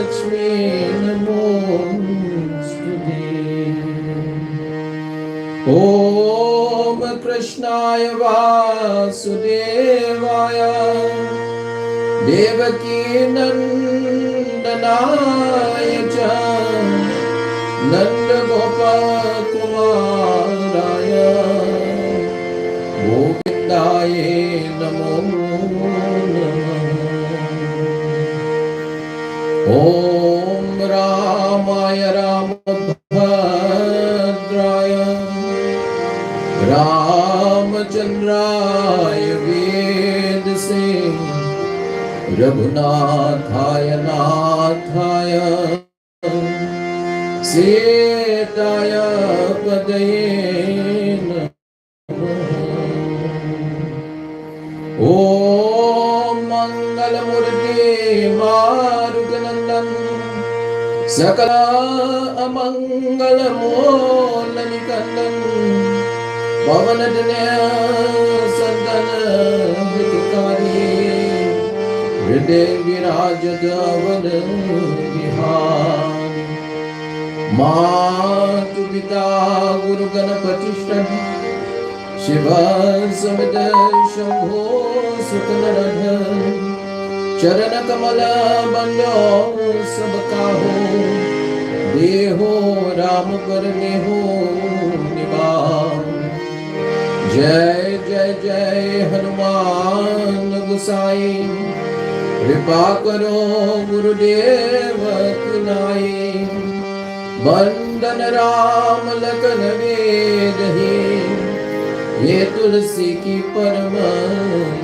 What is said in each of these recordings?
Lakshmi Namostute. Om Krishnaya Vasudevaya Devaki Nandanaya Cha Nanda Gopakumaraya Govindaye Namo Namah. Om Ramaya Ramabhadraya Ramachandraya Vedase Raghunathaya Nathaya Sitaya Padaye Namah. Om Mangalamurti Maruganandan Sakala Amangalamolanikandan Pavanadanya Santana Vitukari Hriday Virajadavana Vihari Matu Pita Guru Ganapatishtan Shiva Samita Shambho Sutanaradha Charana Kamala Bando Sabakaho Deho Ram Karneho Nivam Jai Jai Jai Hanuman Gosai Kripa Karo Gurudeva Kunai Bandan Ram Lakan Vedahi Ye Tulsi Ki Parama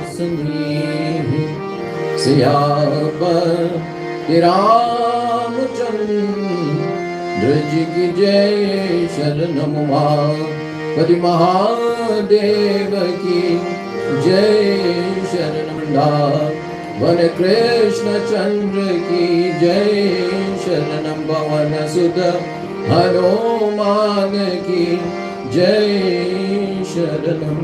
Sanghi Siyapar Ramchandra Ji Ki Jai Sharanam Padi Mahadeva Ki Jai Sharanam Van Krishna Chandra Ki Jai Sharanam Bhavana Sudha Hanuman Ki Jai Sharanam.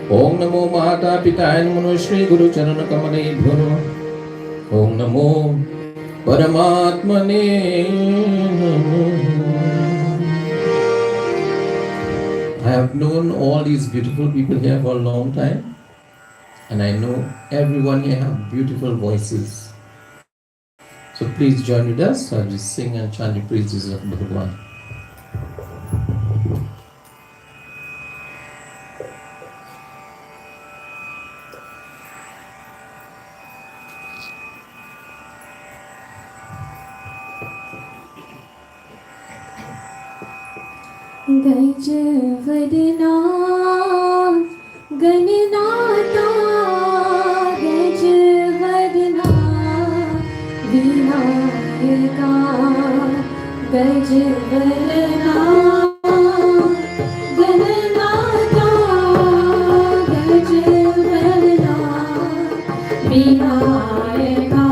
Om Namo Mata Pitaya Namo Shri Guru Charana Kamalebhyo Namaः. Om Namo Paramatmane Namaः. I have known all these beautiful people here for a long time, and I know everyone here have beautiful voices. So please join with us as we sing and chant the praises of Bhagavan. गज वदना गणनाता गज वदना विनायका गज वदना गणनाता गज वदना विनायका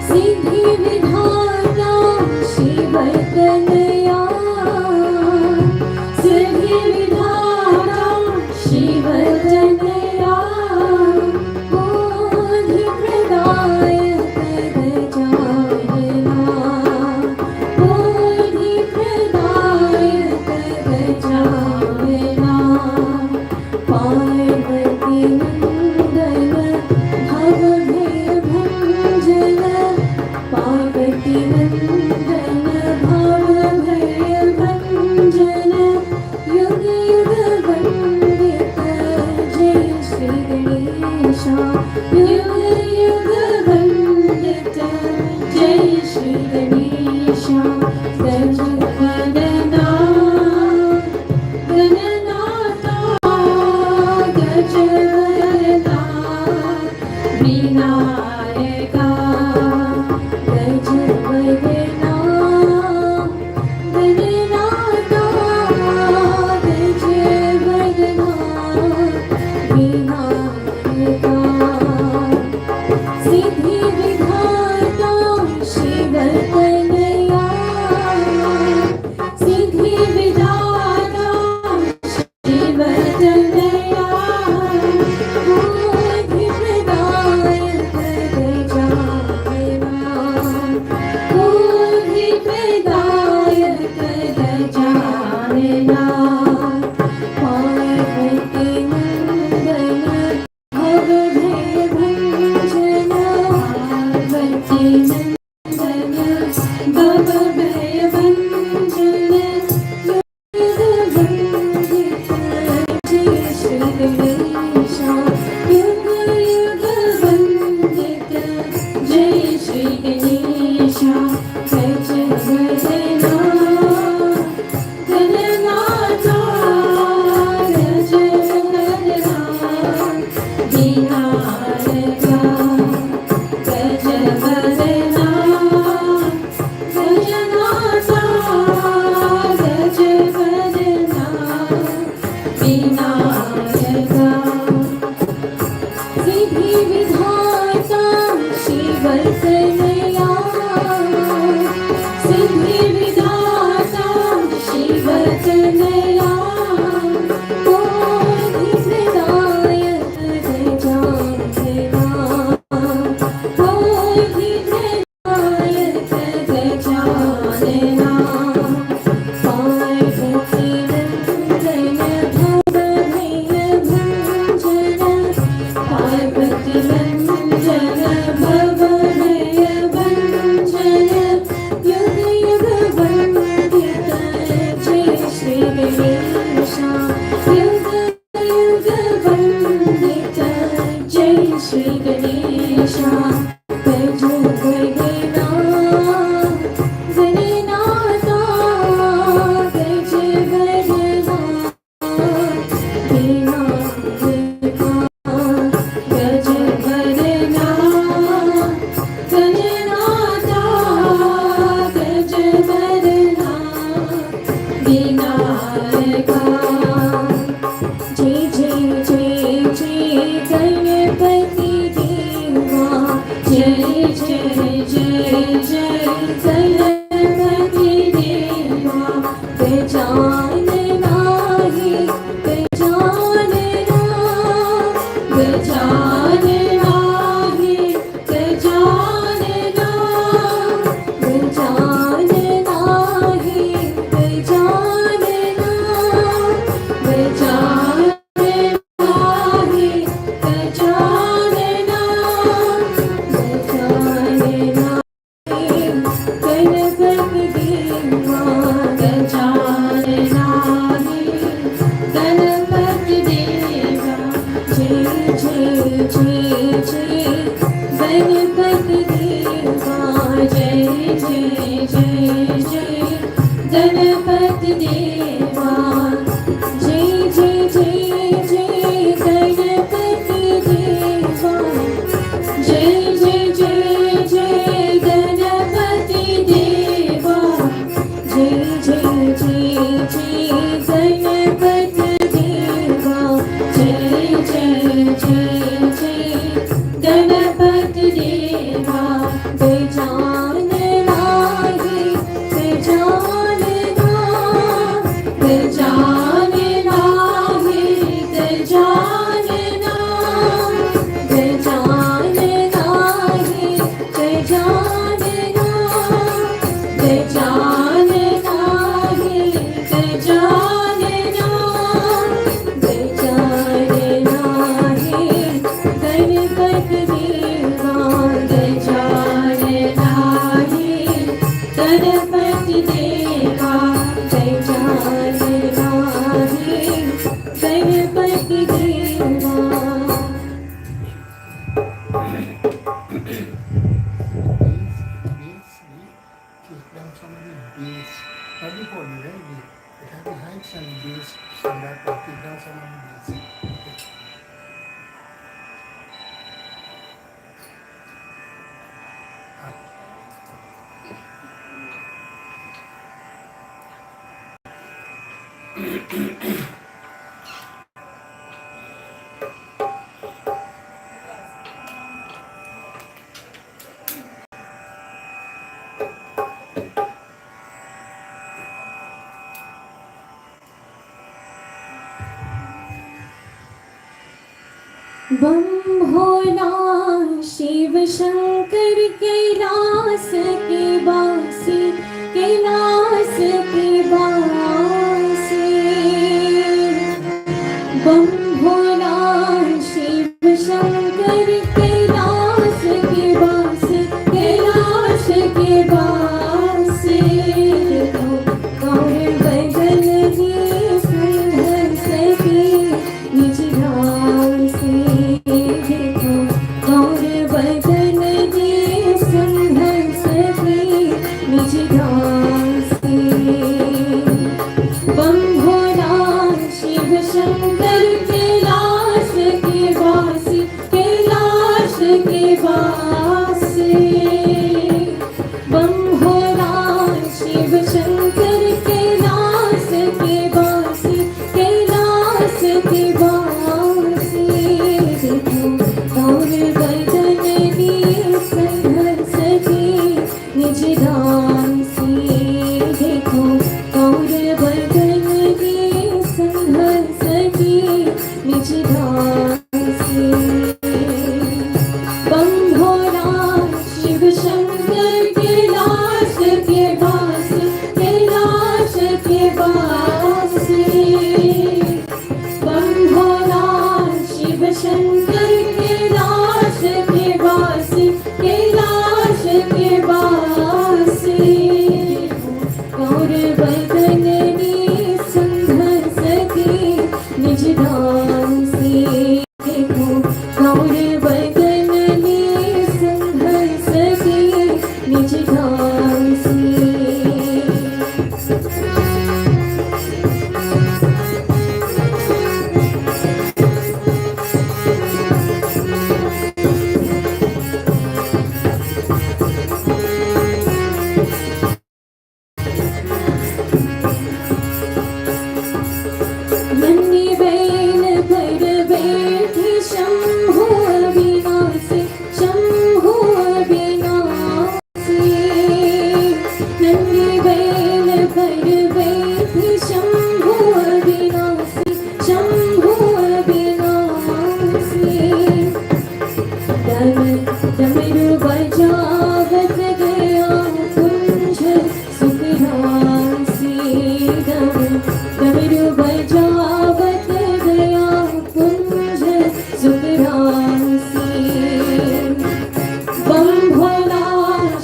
सिद्धि विधाता शिव तनया सिद्धि विधाता शिव तनया बोधि प्रदायक गजानना बोधि प्रदायक तनया सिद्धि विधाता Shiv Tanaya बोधिप्रदायक Gajanana बोधिप्रदायक Gajanana Shri Ganesha, Bhajan Ganenata, Gaj Gadana, Vinayaka, Gaj Gadana, Ganenata, Gaj Gadana, Vinayaka. Jai Jai Jai Jai Ganapati Deva, Jai Jai Jai Jai Ganapati Deva, Gajanana hi Gajanana, Gajanana hi Gajanana, Gajanana hi Gajanana, Gajanana Ganapati Deva, Jai Jai Jai Jai Ganapati Deva, Jai Jai Jai Jai Ganapati Deva, Jai Jai Jai Jai Ganapati Deva, Jai Jai Jai Jai Ganapati Deva, Gajanana hi Gajanana, Gajanana hi Gajanana, Gajanana hi Gajanana, Gajanana hi Gajanana, Gajanana hi Ganapati Deva, Gajanana hi Ganapati Deva, Gajanana hi Ganapati Deva. Keep down some of the beats. Not before you, right? It has the heights and beats. So that will keep down some of the beats. बम भोला शिव शंकर कैलास के वासी, कैलास के वासी। बम भोला शिव शंकर कैलास के वासी, कैलास के वासी। गौर बदल ही सुंदर सखी निज धाम से, गौर बदन दे सुंदर सखी निज धाम से देखो और बदन के संघर्ष की निज धाम से बम भोला शिव शंकर कैलाश के वास कैलाश के वास बम भोला शिव शंकर कैलाश के वास कैलाश के वास गौर बदन ने संघर्ष के निज धाम से देखो गौर बदन ने संघर्ष के निज धाम से नन्ही बैल पर बैठी शंभु अविनाशी शंभु अविनाशी नन्ही बैल पर बैठी शंभु अविनाशी शंभु अविनाशी डमरू बजावत गया कुंज सुखरासी डमरू बजावत गया कुंज सुखरासी बम भोला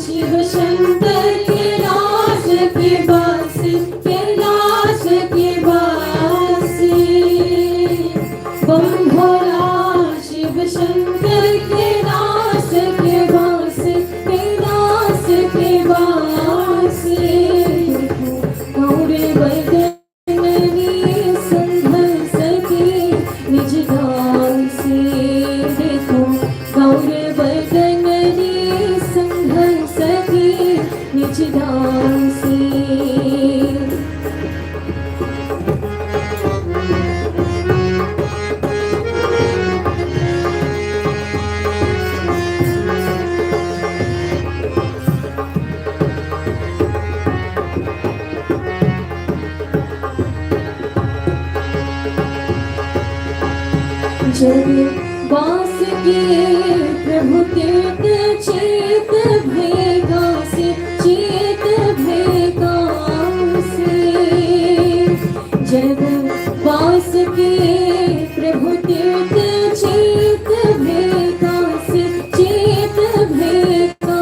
शिव शंकर कैलाश के वास कैलाश के वास बम भोला शिव शंकर कैलाश के वास कैलाश के वास गौर बदन ने संघर्ष के निज धाम से देखो गौर बदन ने संघर्ष के निज धाम से जब बास के प्रभु तीर्थ चेत भेगा से चेत भेगा से जब बास के प्रभु तीर्थ चेत भेगा से चेत भेगा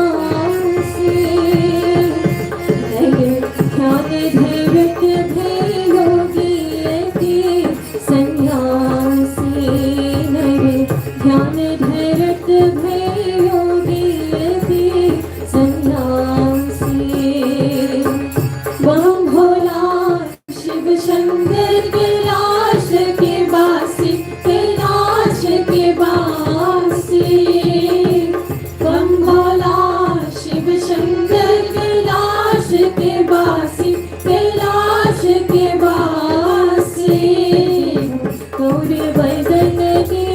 से ध्यान धैर्य भे योगी के सन्यासी ध्यान धैर्य भे योगी के सन्यासी बम भोला शिव शंकर कैलाश के वासी कैलाश के वासी बम भोला शिव शंकर कैलाश के वासी कैलाश के वासी गौर बदन के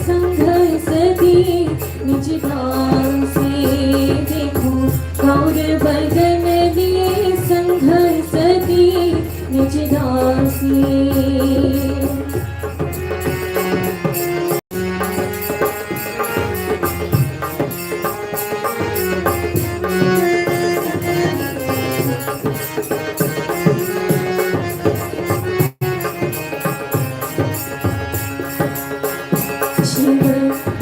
संघर्ष की निज धाम से देखो गौर बदन ने संघर्ष की निज धाम से शिव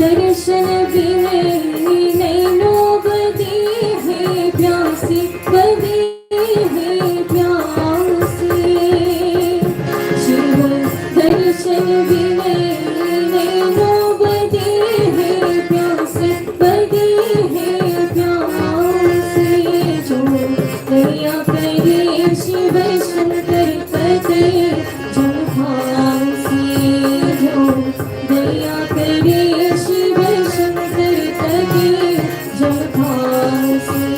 दर्शन बिने नैनो बदी है प्यासी बदी है प्यासी शिव दर्शन बिने नैनो बदी है प्यासी बदी है प्यासी जो दया करे शिव शंकर पते जो फांसी जो दया करे शिव शंकर पते जो फांसी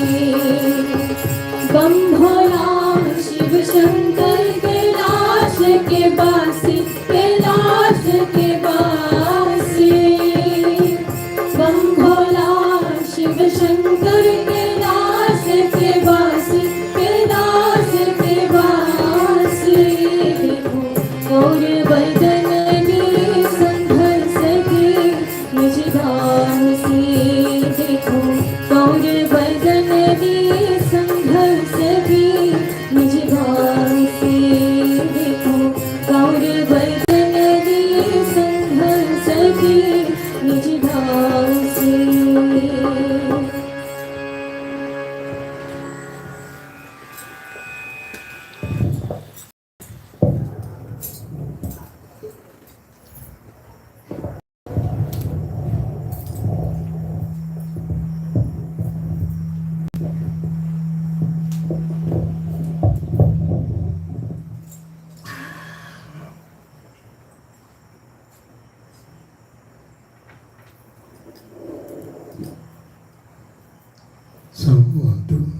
want to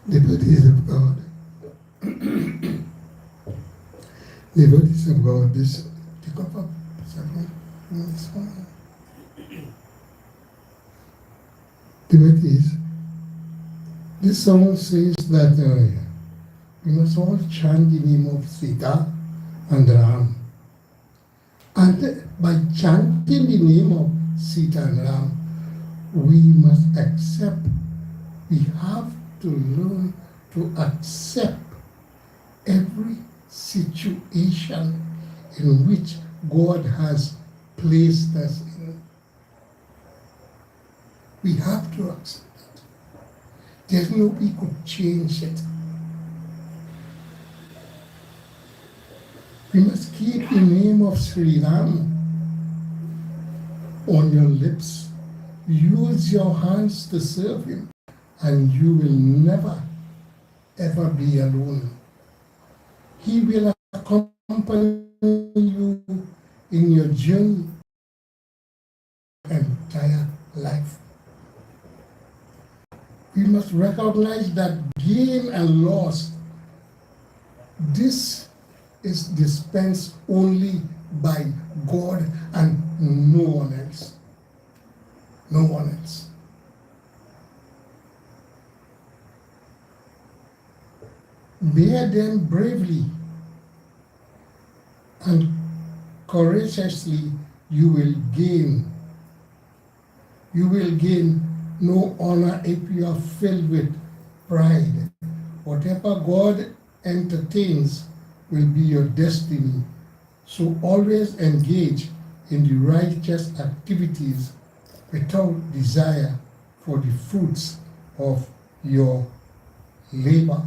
devotees of God. Devotees of God, this take up a second. Devotees, this song says that we must all chant the name of Sita and Ram. And by chanting the name of Sita and Ram, we must accept, we have to learn to accept every situation in which God has placed us in. We have to accept it. There's no way we could change it. We must keep the name of Sri Ram on your lips. Use your hands to serve him, and you will never, ever be alone. He will accompany you in your journey, entire life. We must recognize that gain and loss, this is dispensed only by God and no one else. No one else. Bear them bravely and courageously, you will gain. You will gain no honor if you are filled with pride. Whatever God entertains will be your destiny. So always engage in the righteous activities without desire for the fruits of your labor.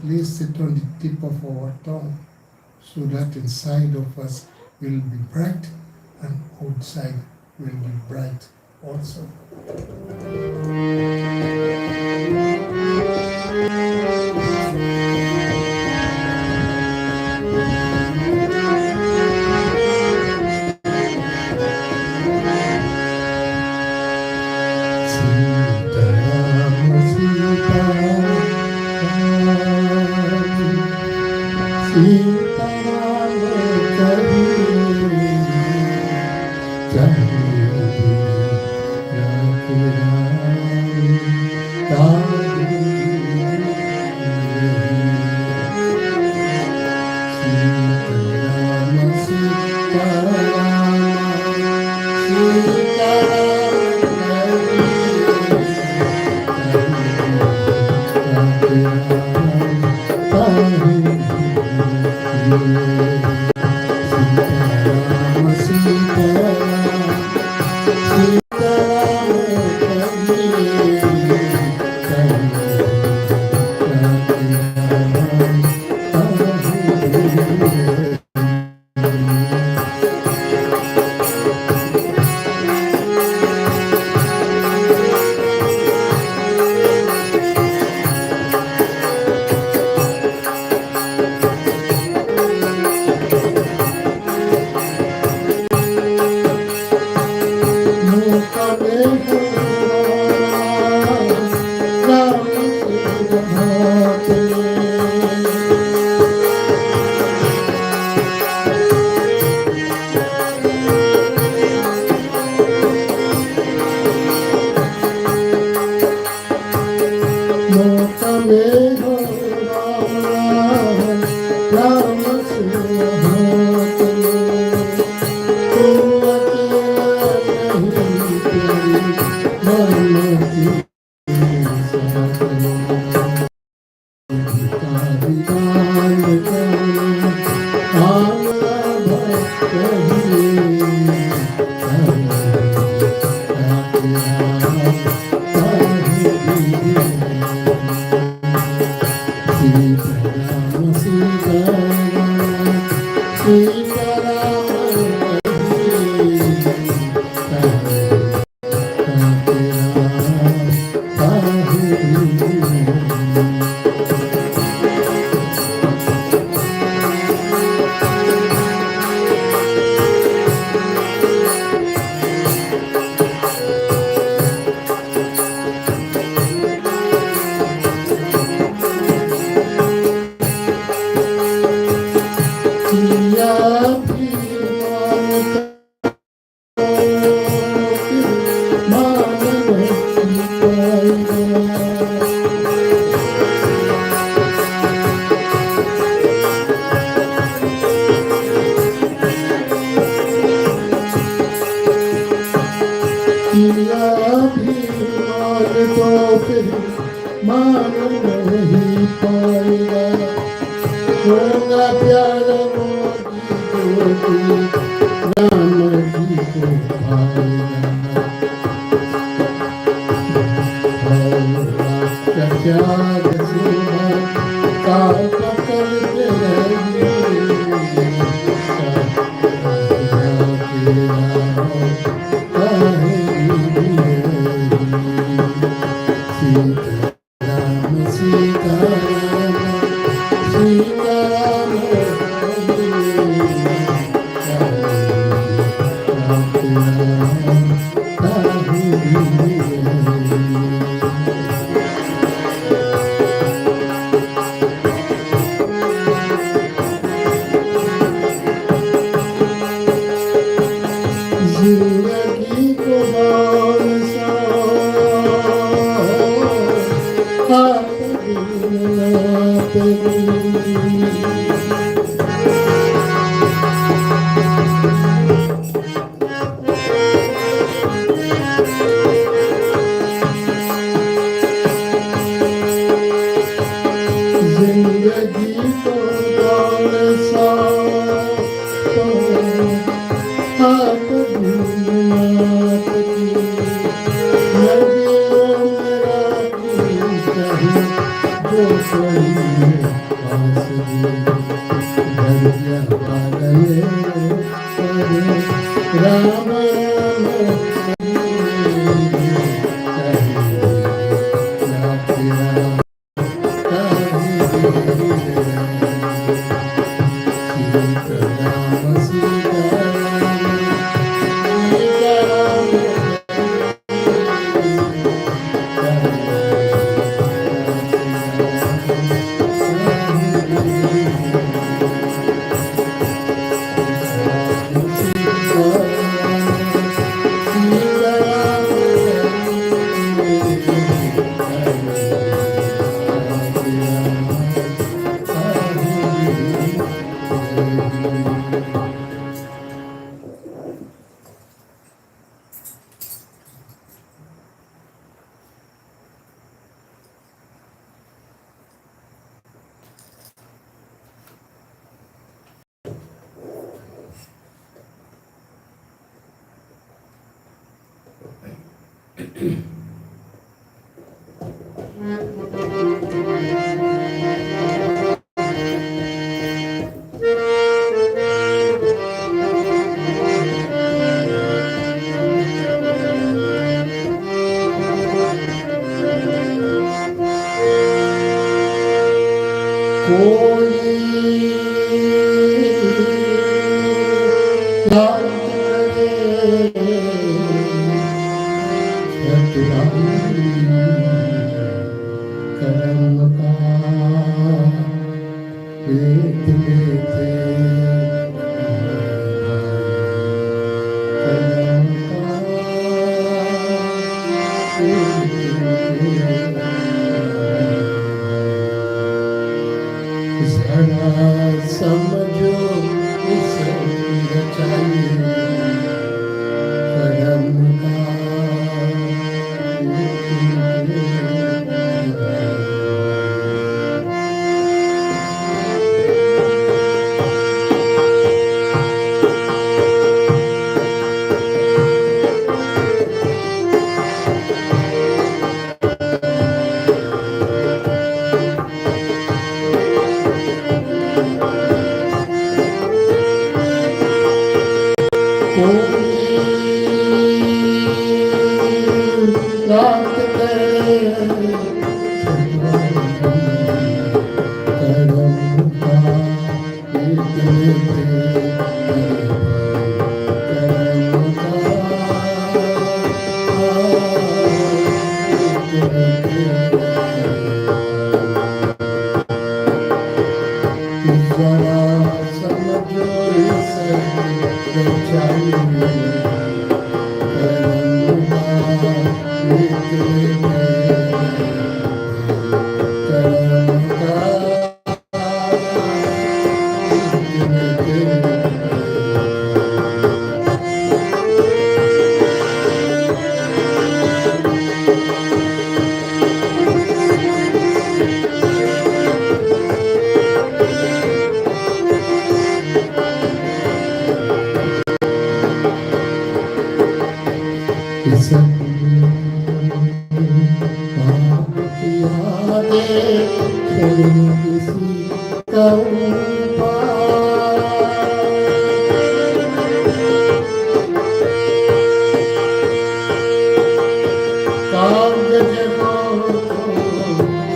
Place it on the tip of our tongue so that inside of us will be bright and outside will be bright also. करूं किसी का कागज को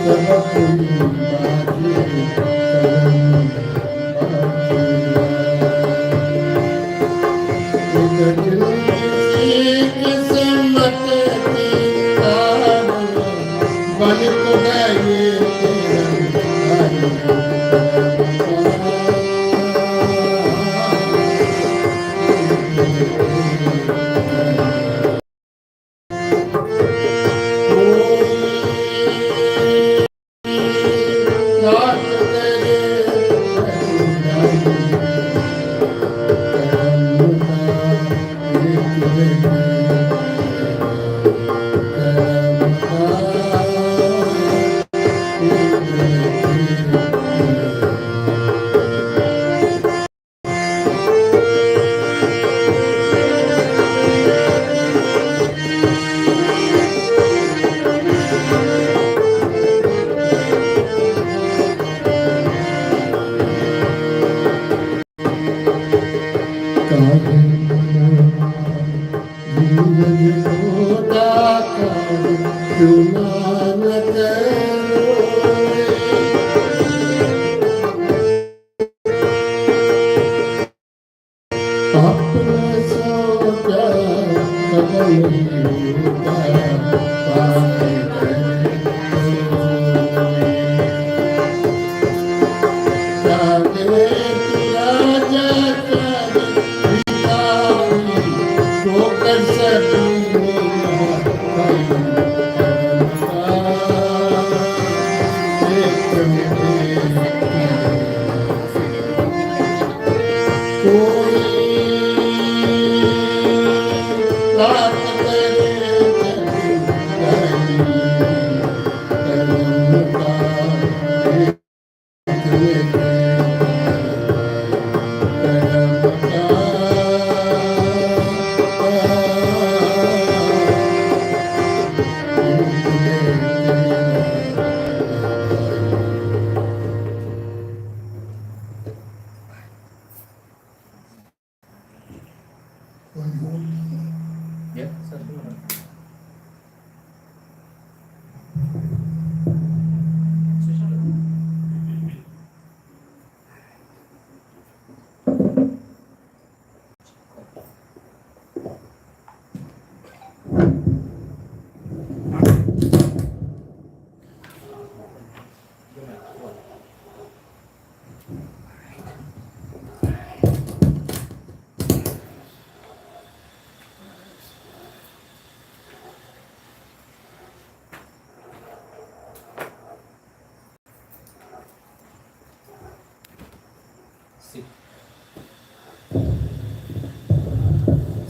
सब कोई बाकी कलम बाकी किस्मत की तार बन तो गए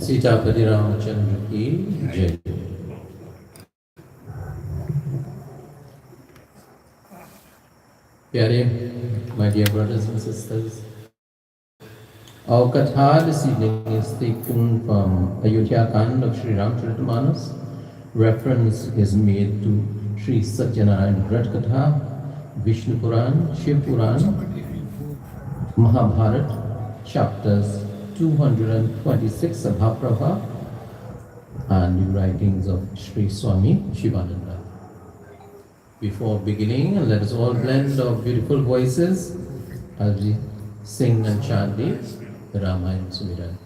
सीतापति रामचंद्र की जय। प्यारे, my dear brothers and sisters, our katha this evening is taken from Ayodhya Kand of Sri Ramcharitmanas. Reference is made to Sri Satyanarayana Vrat Katha, Vishnu Puran, Shiv Puran, Mahabharat, chapters 226 Sabhaprabha, and the writings of Sri Swami Shivananda. Before beginning, let us all blend our beautiful voices as we sing and chant the Ramayana Smiran.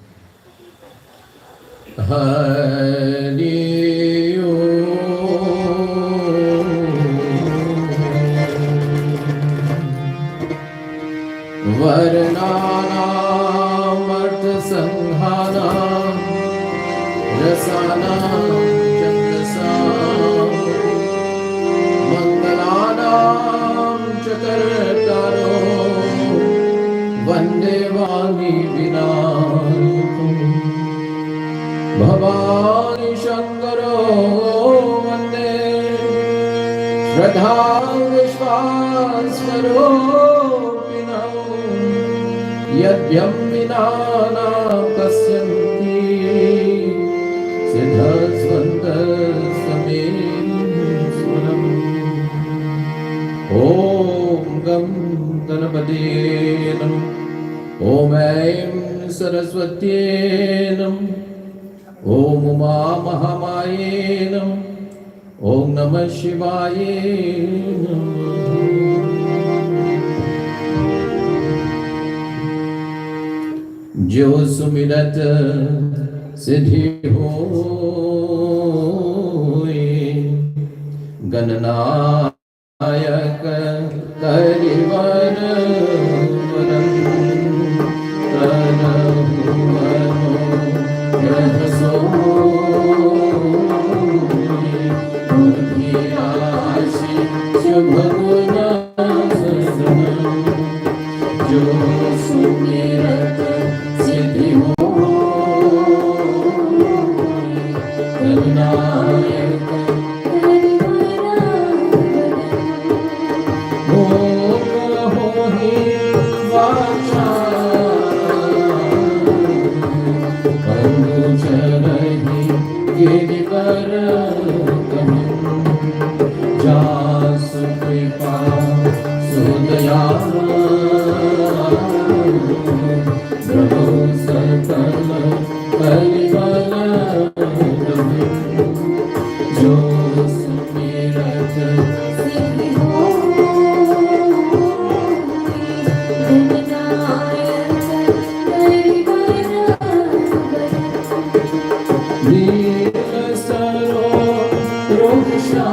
Hari Om Varnanam Artha Sanghanam Rasanam Chandasam Mangalanam Chakartaro Vande Vani Vinayakam Bhavani Shankaro Vande Shraddha Vishwas Swaropinam Yadhyam Vinana Pasyanti Siddhasvanta Samem Swaram Om Ganapate Nam. Om Aim Saraswati Nam. Om Uma Mahamaye Nam. Om Namah Shivaya Nam. जो सुमिरत सिद्धि होए गणनायक करिवर ग्रह शुभ गुण जो सुमिरत सिद्धि हो गणनायक हो ही वाचा पंगुचरहि गिरिवर जास कृपा सुदया प्रभु सकल परिबल जो सुमिरत सिद्धि हो गणनायक करिवर नील सरो रोषा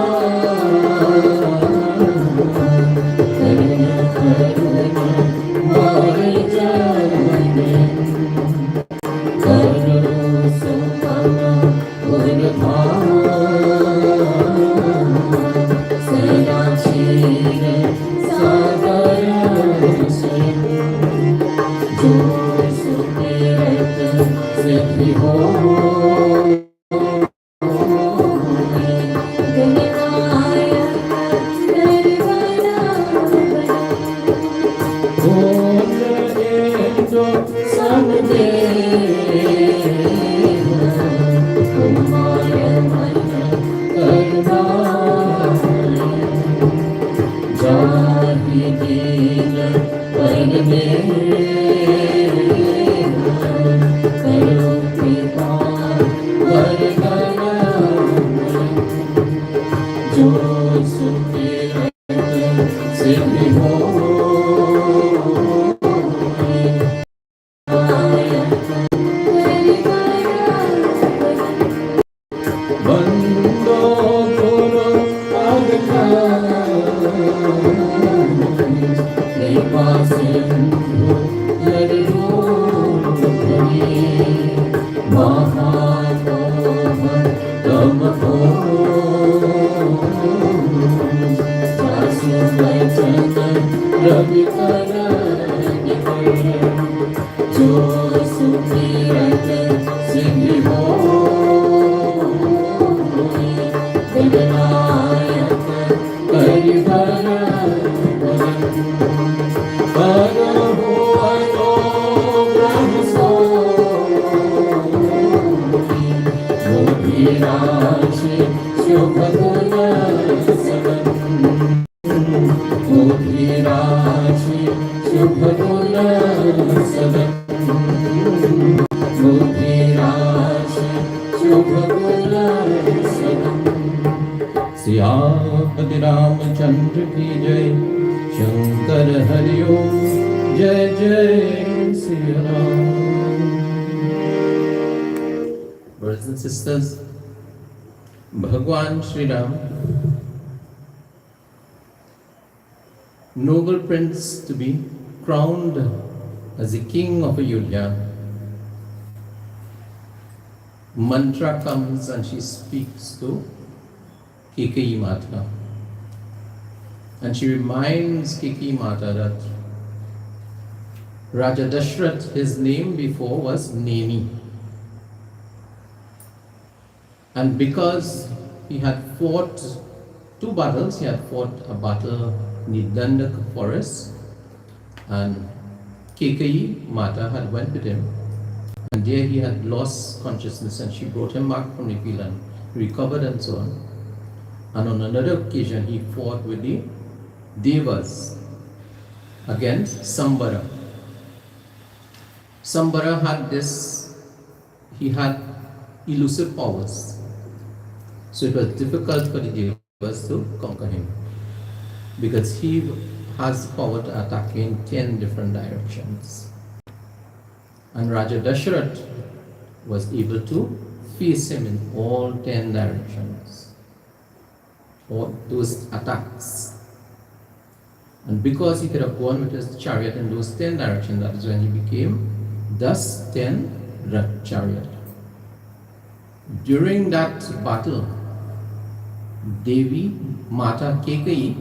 सियापति रामचंद्र की जय। शंकर हरिओम जय जय Siya Ram. Brothers and sisters, Bhagwan Sri Ram, noble prince to be crowned as the king of Ayodhya. Mantra comes and she speaks to Kikeyi Mata. And she reminds Kikeyi Mata that Raja Dashrath, his name before was Neni. And because he had fought 2 battles, he had fought a battle in the Dandak forest, and Kikeyi Mata had went with him, and there he had lost consciousness, and she brought him back from the field and recovered and so on. And on another occasion he fought with the Devas, against Sambara. Sambara had this, he had elusive powers. So it was difficult for the Devas to conquer him because he has the power to attack you in 10 different directions. And Raja Dasharath was able to face him in all 10 directions, all those attacks. And because he could have gone with his chariot in those 10 directions, that is when he became thus 10 Rath chariot. During that battle, Devi Mata Kekai,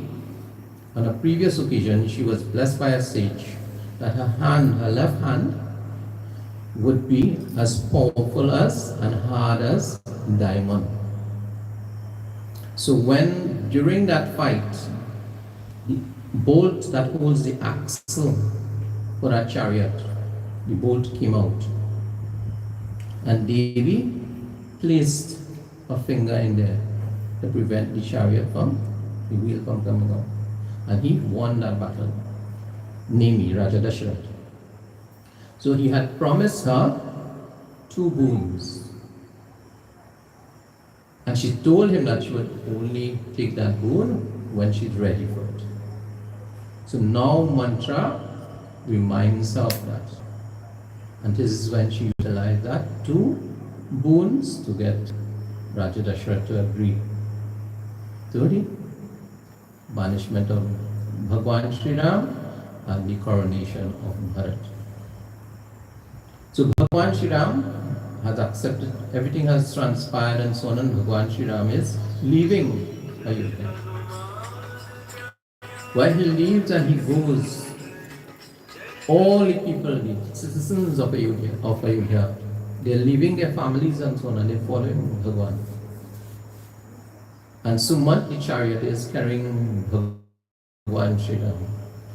on a previous occasion, she was blessed by a sage that her hand, her left hand, would be as powerful as and hard as diamond. So when during that fight, the bolt that holds the axle for that chariot, the bolt came out, and Devi placed a finger in there to prevent the chariot from, the wheel from coming out. And he won that battle, namely Raja Dasharath. So he had promised her 2 boons. And she told him that she would only take that boon when she's ready for it. So now mantra reminds her of that. And this is when she utilized that 2 boons to get Raja Dasharath to agree to the banishment of Bhagwan Sri Ram and the coronation of Bharat. So Bhagwan Sri Ram has accepted, everything has transpired and so on, and Bhagwan Sri Ram is leaving Ayodhya. When he leaves and he goes, all the people, the citizens of Ayodhya, they're leaving their families and so on, and they're following Bhagwan. And Sumant, the chariot, is carrying Bhagwan Sri Ram.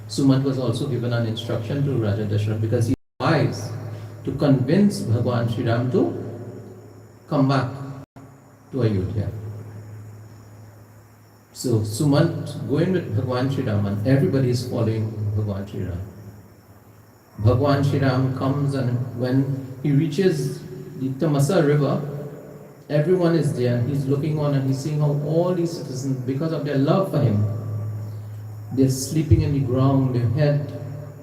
Sumant was also given an instruction to Raja Dasharath because he was wise to convince Bhagwan Sri Ram to come back to Ayodhya. So Sumant going with Bhagwan Sri Ram, and everybody is following Bhagwan Sri Ram. Bhagwan Sri Ram comes, and when he reaches the Tamasa river, everyone is there. He's looking on and he's seeing how all these citizens, because of their love for him, they're sleeping in the ground, their head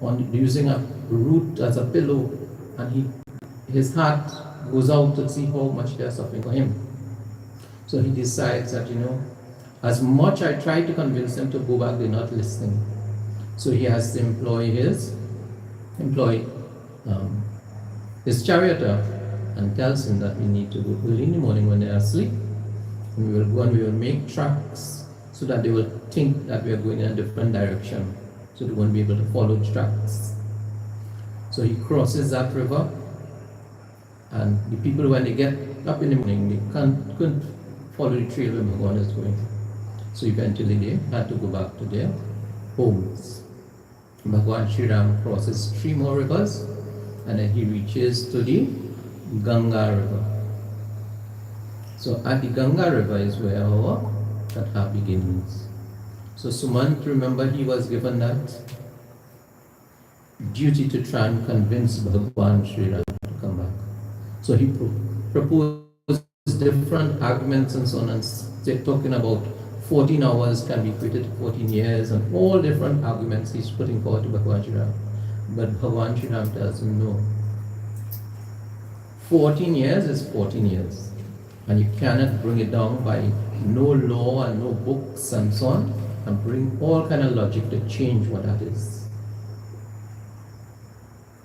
on using a root as a pillow, and his heart goes out to see how much they're suffering for him. So he decides that, as much I try to convince them to go back, they're not listening. So he has to employ his charioteer, and tells him that we need to go early in the morning when they are asleep, and we will go and we will make tracks so that they will think that we are going in a different direction, so they won't be able to follow the tracks. So he crosses that river, and the people, when they get up in the morning, they couldn't follow the trail where Bhagwan is going. So eventually they had to go back to their homes. Bhagwan Sri Ram crosses 3 more rivers, and then he reaches to the Ganga River. So at the Ganga River is where our Katha begins. So Sumant, remember, he was given that duty to try and convince Bhagwan Sri Ram to come back. So he proposed different arguments and so on, and they're talking about 14 hours can be equated to 14 years, and all different arguments he's putting forward to Bhagwan Sri Ram. But Bhagwan Sri Ram tells him no. 14 years is 14 years, and you cannot bring it down by no law and no books and so on, and bring all kind of logic to change what that is.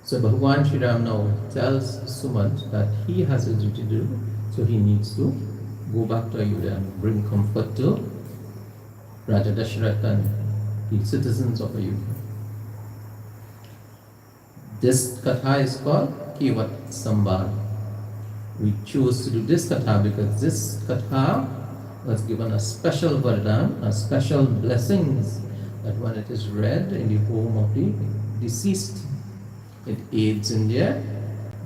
So Bhagwan Sri Ram now tells Sumant that he has a duty to do, so he needs to go back to Ayodhya and bring comfort to Raja Dasharath and the citizens of Ayodhya. This katha is called Kevat Sambar. We chose to do this katha because this katha was given a special vardhan, a special blessings, that when it is read in the home of the deceased, it aids in their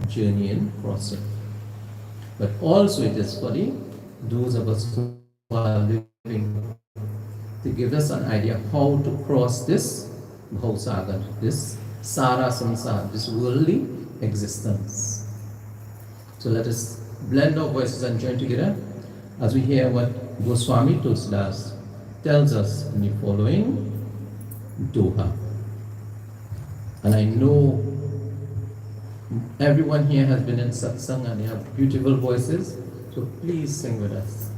journey in crossing. But also it is for those of us who are living, to give us an idea how to cross this Bhausagar, this Sara Samsara, this worldly existence. So let us blend our voices and join together as we hear what Goswami Tulsidas tells us in the following Doha. And I know everyone here has been in satsang and they have beautiful voices, so please sing with us.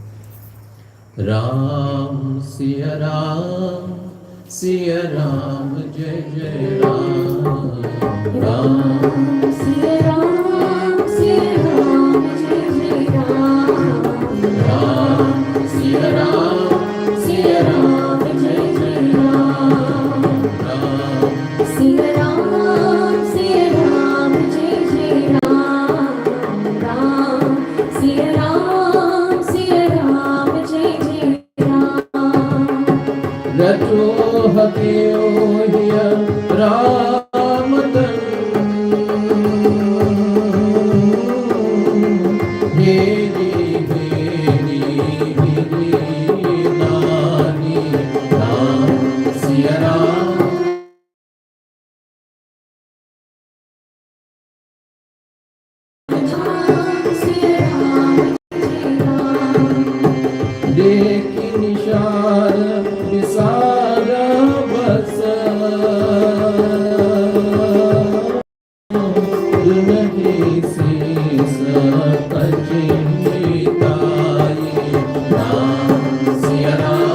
Ram, Siya Ram, Siya Ram, Jai Jai Ram. Ram, Siya Ram, Siya Ram, Jai Jai Ram. Ram, Siya Ram, Siya Ram, Jai Jai Ram. Ram, Siya Ram, Siya Ram, Jai Jai Ram. Ram, Siya Ram, Siya Ram, Jai Jai Ram. Ratu Hakeo Hiya Ramadan Heri Heri Heri Nani Ram Siya Ram Siya Ram, Jai Ram. Dekhi nishad Visara Basa Dunhi Sisa Kachinitai Ram Siya Ram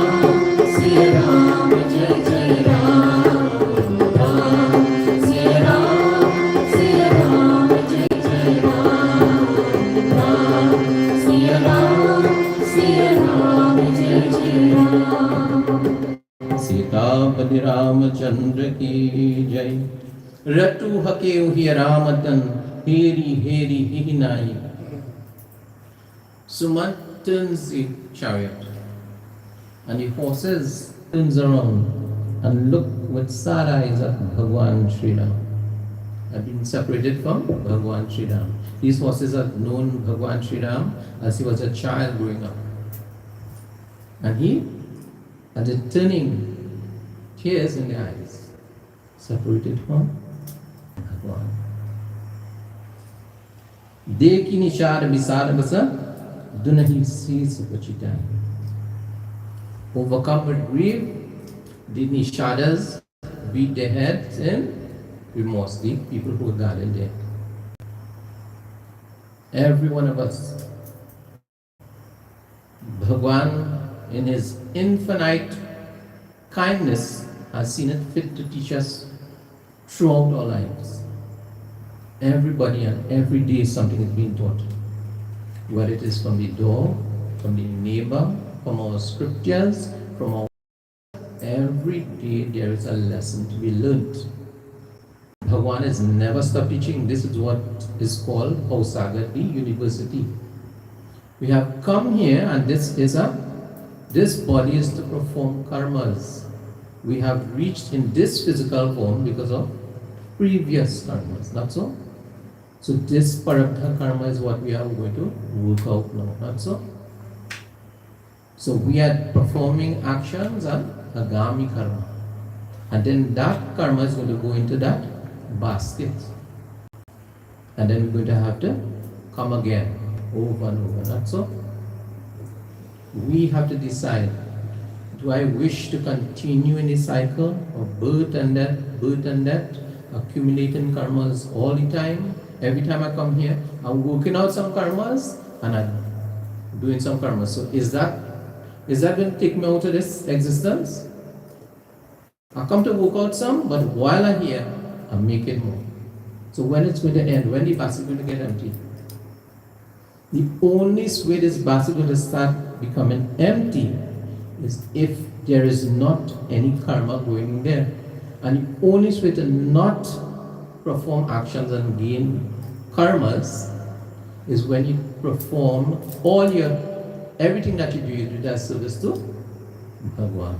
Siya Ram Jai Jai Ram Ram Siya Ram Siya Ram Jai Jai Ram Ram Siya Ram Siya Ram Jai Jai Ram. Sitapati Ramchandra की जय। रटु हकेउ ही रामतन हेरी हेरी ही नाई। Suman turns the chariot and the horses turns around and look with sad eyes at Bhagwan Sri Ram. Have been separated from Bhagwan Sri Ram. These horses have known Bhagwan Sri Ram as he was a child growing up. And he had a turning tears in the eyes, separated from Bhagwan. Dekhi nishad visar basa dunahi sees vachitai. Overcome with grief, the nishadas beat their heads in remorse, the people who are gathered there. Every one of us, Bhagwan in his infinite kindness has seen it fit to teach us throughout our lives. Everybody and every day something is being taught. Whether it is from the door, from the neighbor, from our scriptures, from our... Every day there is a lesson to be learnt. Bhagwan has never stopped teaching. This is what is called Bhausagar, the university. We have come here and this body is to perform karmas. We have reached in this physical form because of previous karmas, not so? So this parabdha karma is what we are going to work out now, not so? So we are performing actions and agami karma. And then that karma is going to go into that basket. And then we're going to have to come again, over and over, not so? We have to decide, do I wish to continue in this cycle of birth and death, accumulating karmas all the time? Every time I come here, I'm working out some karmas and I'm doing some karmas. So is that going to take me out of this existence? I come to work out some, but while I'm here, I'm making more. So when it's going to end, when the basket is going to get empty? The only way this basket is going to start becoming empty is if there is not any karma going in there. And the only way to not perform actions and gain karmas is when you perform everything that you do that service to Bhagwan.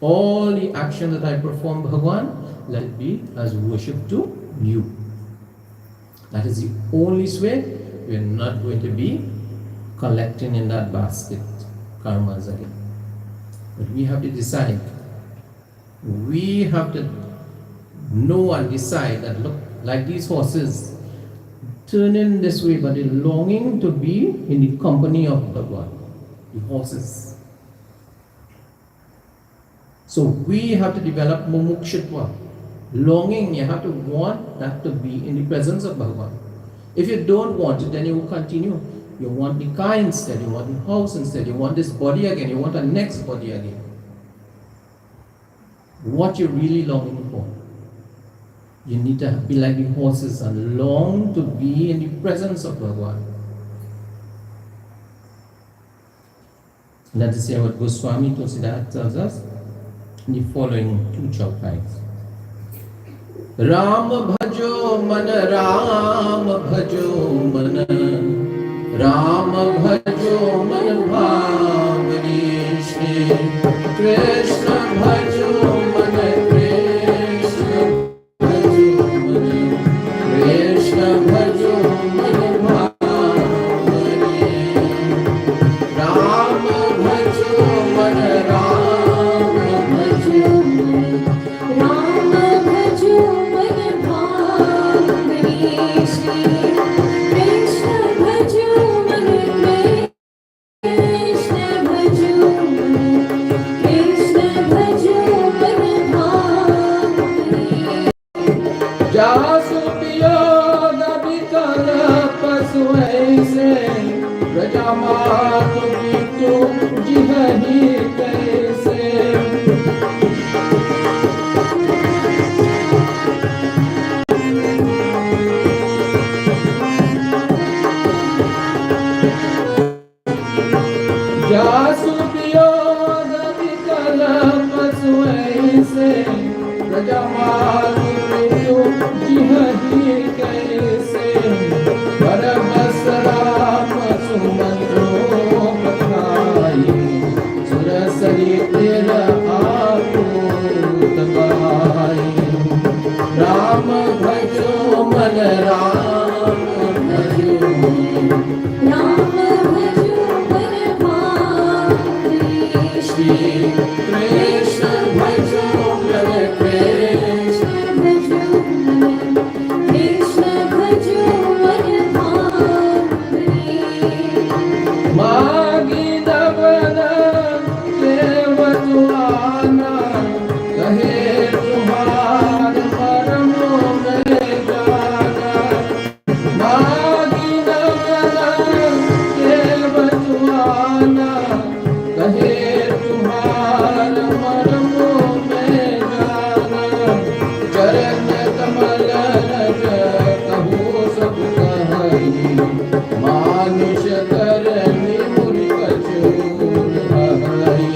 All the actions that I perform Bhagwan, let it be as worship to you. That is the only way. We are not going to be collecting in that basket karmas again. But we have to decide, We have to know and decide that, look, like these horses, turning this way, but they're longing to be in the company of Bhagwan, the horses. So we have to develop mumukshitva, longing. You have to want that to be in the presence of Bhagwan. If you don't want it, then you will continue. You want the car instead, you want the house instead, you want this body again, you want the next body again. What you're really longing for. You need to be like the horses and long to be in the presence of Bhagwan. Let us hear what Goswami Tulsidas tells us in the following two chautais. Ram bhajo man, Ram bhajo man, Ram bhajo man bhavani Shri Krishna bhajo man, Krishna bhajo man, Krishna bhajo man bhavani Ram bhajo man, Ram bhajo man, Ram bhajo man bhavani Shri Krishna bhajo man, Krishna bhajo man, Krishna bhajo man bhavani जासु पियोग विकल पशु ऐसे प्रजामातु पितु जिहहि कैसे जासु पियोग विकल पशु ऐसे प्रजामातु पितु जिहहि कैसे परमस राम सुमंत्रो पठाई सुरसरी तेरा आपूत गाई राम भजो मन, राम भजो मन, Ram bhajo man bhavani Shri Krishna bhajo man, Krishna bhajo man, Krishna bhajo man bhavani मागी दबन केवतुआना कहे तुम्हार परमो में जाना मागी दबन केवतुआना कहे तुम्हार परमो में जाना चरण कमल रज कहूँ सब कहाई मानुष करनी मुनि कछूर भगाई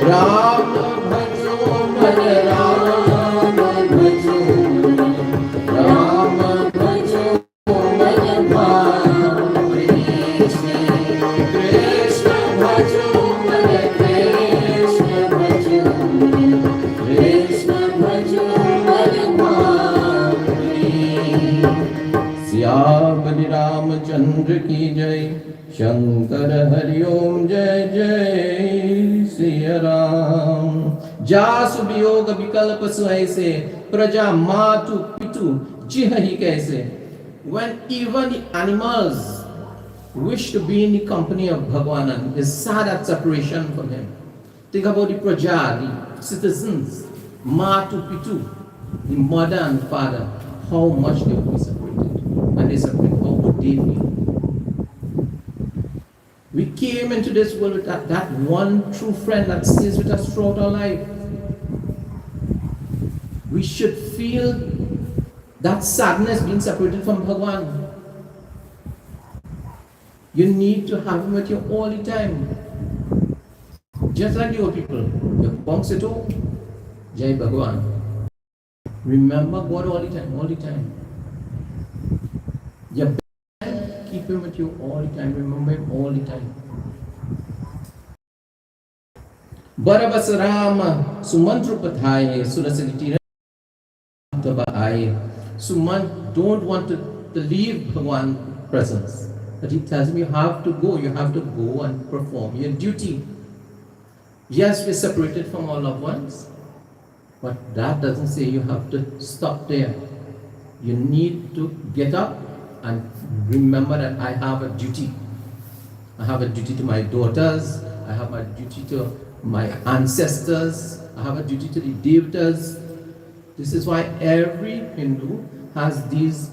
राम भजो मन, राम भजो मन, राम भजो मन भावनी श्री कृष्ण भजो मन, कृष्ण भजो मन, कृष्ण भजो मन भावनी सियापति रामचंद्र की जय, शंकर हरिओम जय जय सिया राम। जासु वियोग विकल्प ऐसे प्रजा मातु पितु जिहहि कैसे. When even the animals wish to be in the company of Bhagwan and is sad at separation from him. Think about the praja, the citizens, matu pitu, the mother and father, how much they will be separated. And they separate, how would they feel? We came into this world with that one true friend that stays with us throughout our life. We should feel that sadness being separated from Bhagwan. You need to have him with you all the time. Just like the old people. You bounce it all. Jai Bhagwan. Remember God all the time, all the time. You keep him with you all the time. Remember him all the time. Barabas Rama Sumantra Pathaye Surasaliti Suman don't want to leave Bhagwan's presence. But he tells me you have to go and perform your duty. Yes, we're separated from our loved ones, But that doesn't say you have to stop there. You need to get up and remember that I have a duty. I have a duty to my daughters, I have a duty to my ancestors, I have a duty to the devatas. This is why every Hindu has these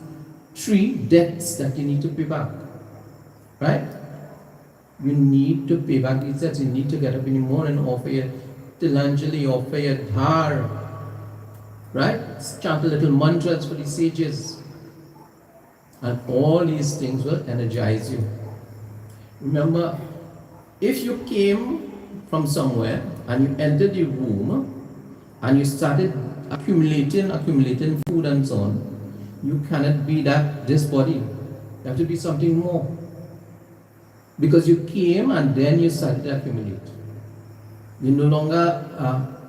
3 debts that you need to pay back. Right? You need to pay back these debts. You need to get up in the morning, offer your Tilanjali, offer your dhar. Right? Chant a little mantras for the sages. And all these things will energize you. Remember, if you came from somewhere and you entered the room and you started accumulating food and so on, you cannot be this body. You have to be something more. Because you came and then you started to accumulate. You're no longer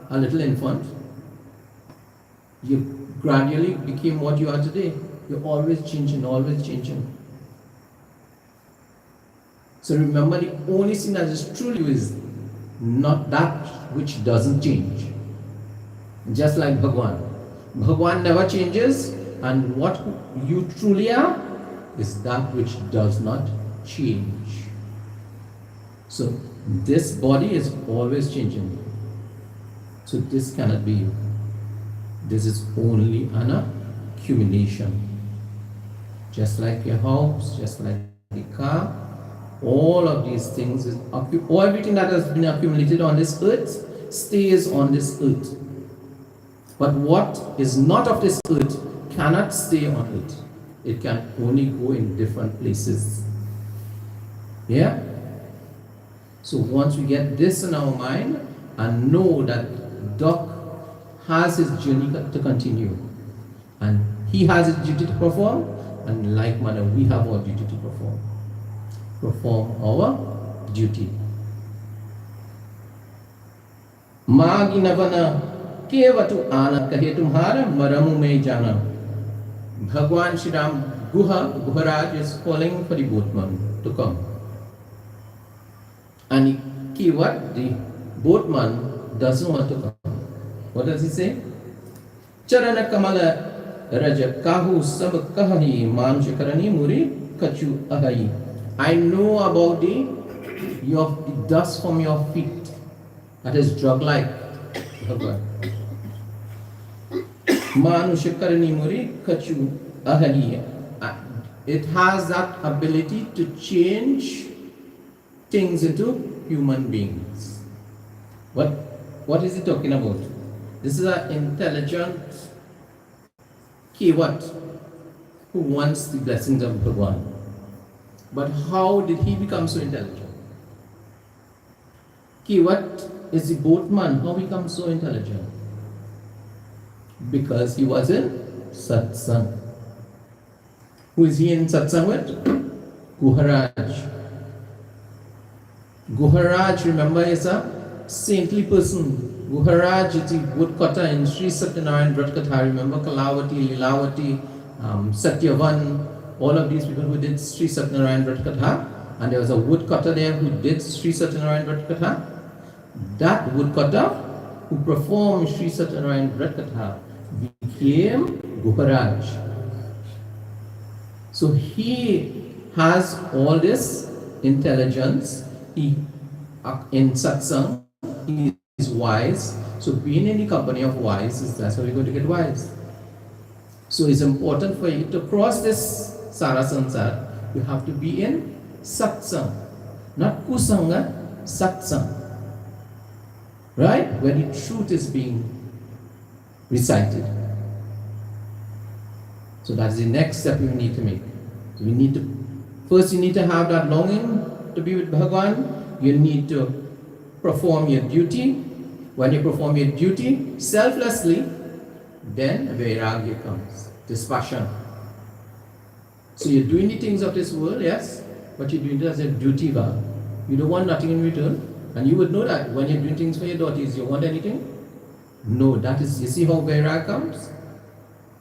a little infant. You gradually became what you are today. You're always changing, always changing. So remember, the only thing that is true is not that which doesn't change. Just like Bhagwan. Bhagwan never changes, and what you truly are is that which does not change. So this body is always changing. So this cannot be you. This is only an accumulation. Just like your house, just like the car, all of these things, everything that has been accumulated on this earth stays on this earth. But what is not of this earth cannot stay on earth. It can only go in different places. Yeah? So once we get this in our mind and know that Doc has his journey to continue and he has his duty to perform, and like manner we have our duty to perform. Perform our duty. Maginavana kevatu ana kahe tumhara maramu mein jana. Bhagwan Shri Ram Maharaj is calling for the boatman to come. And the boatman doesn't want to come. What does he say? Charana Kamala Raja Kahu Sab Kahani Manjakarani Muri Kachu Ahai. I know about the dust from your feet that is drug-like. Manushakarani Muri Kachu Ahai. It has that ability to change things into human beings. What is he talking about? This is an intelligent keyword who wants the blessings of Bhagwan. But how did he become so intelligent? Keyword is the boatman. How he becomes so intelligent? Because he was in satsang. Who is he in satsang with? Maharaj. Maharaj, remember, is a saintly person. Maharaj is the woodcutter in Sri Satyanarayana Vratkatha. Remember Kalavati, Lilavati, Satyavan, all of these people who did Sri Satyanarayana Vratkatha. And there was a woodcutter there who did Sri Satyanarayana Vratkatha. That woodcutter who performed Sri Satyanarayana Vratkatha became Maharaj. So he has all this intelligence. He, in satsang, he is wise. So being in the company of wise, that's how we're going to get wise. So it's important for you to cross this Sara Sansar. You have to be in satsang, not kusanga, satsang. Right? Where the truth is being recited. So that's the next step you need to make. So you need to, first you need to have that longing to be with Bhagwan. You need to perform your duty. When you perform your duty selflessly, then Vairagya comes, this passion. So you're doing the things of this world, yes, but you're doing it as a duty vow. You don't want nothing in return. And you would know that when you're doing things for your daughters, you want anything? No, that is, you see how Vairagya comes?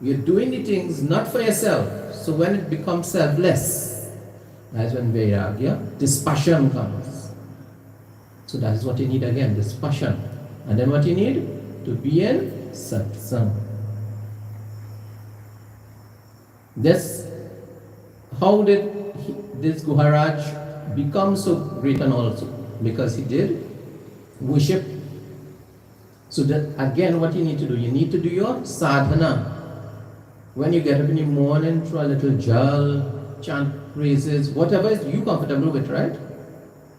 You're doing the things not for yourself. So when it becomes selfless, that's when Vairagya, this passion comes. So that is what you need again, this passion. And then what you need? To be in satsang. This, how did this Maharaj become so great and also? Because he did worship. So that again, what you need to do, you need to do your sadhana. When you get up in the morning, throw a little jal, chant praises, whatever is you comfortable with, right?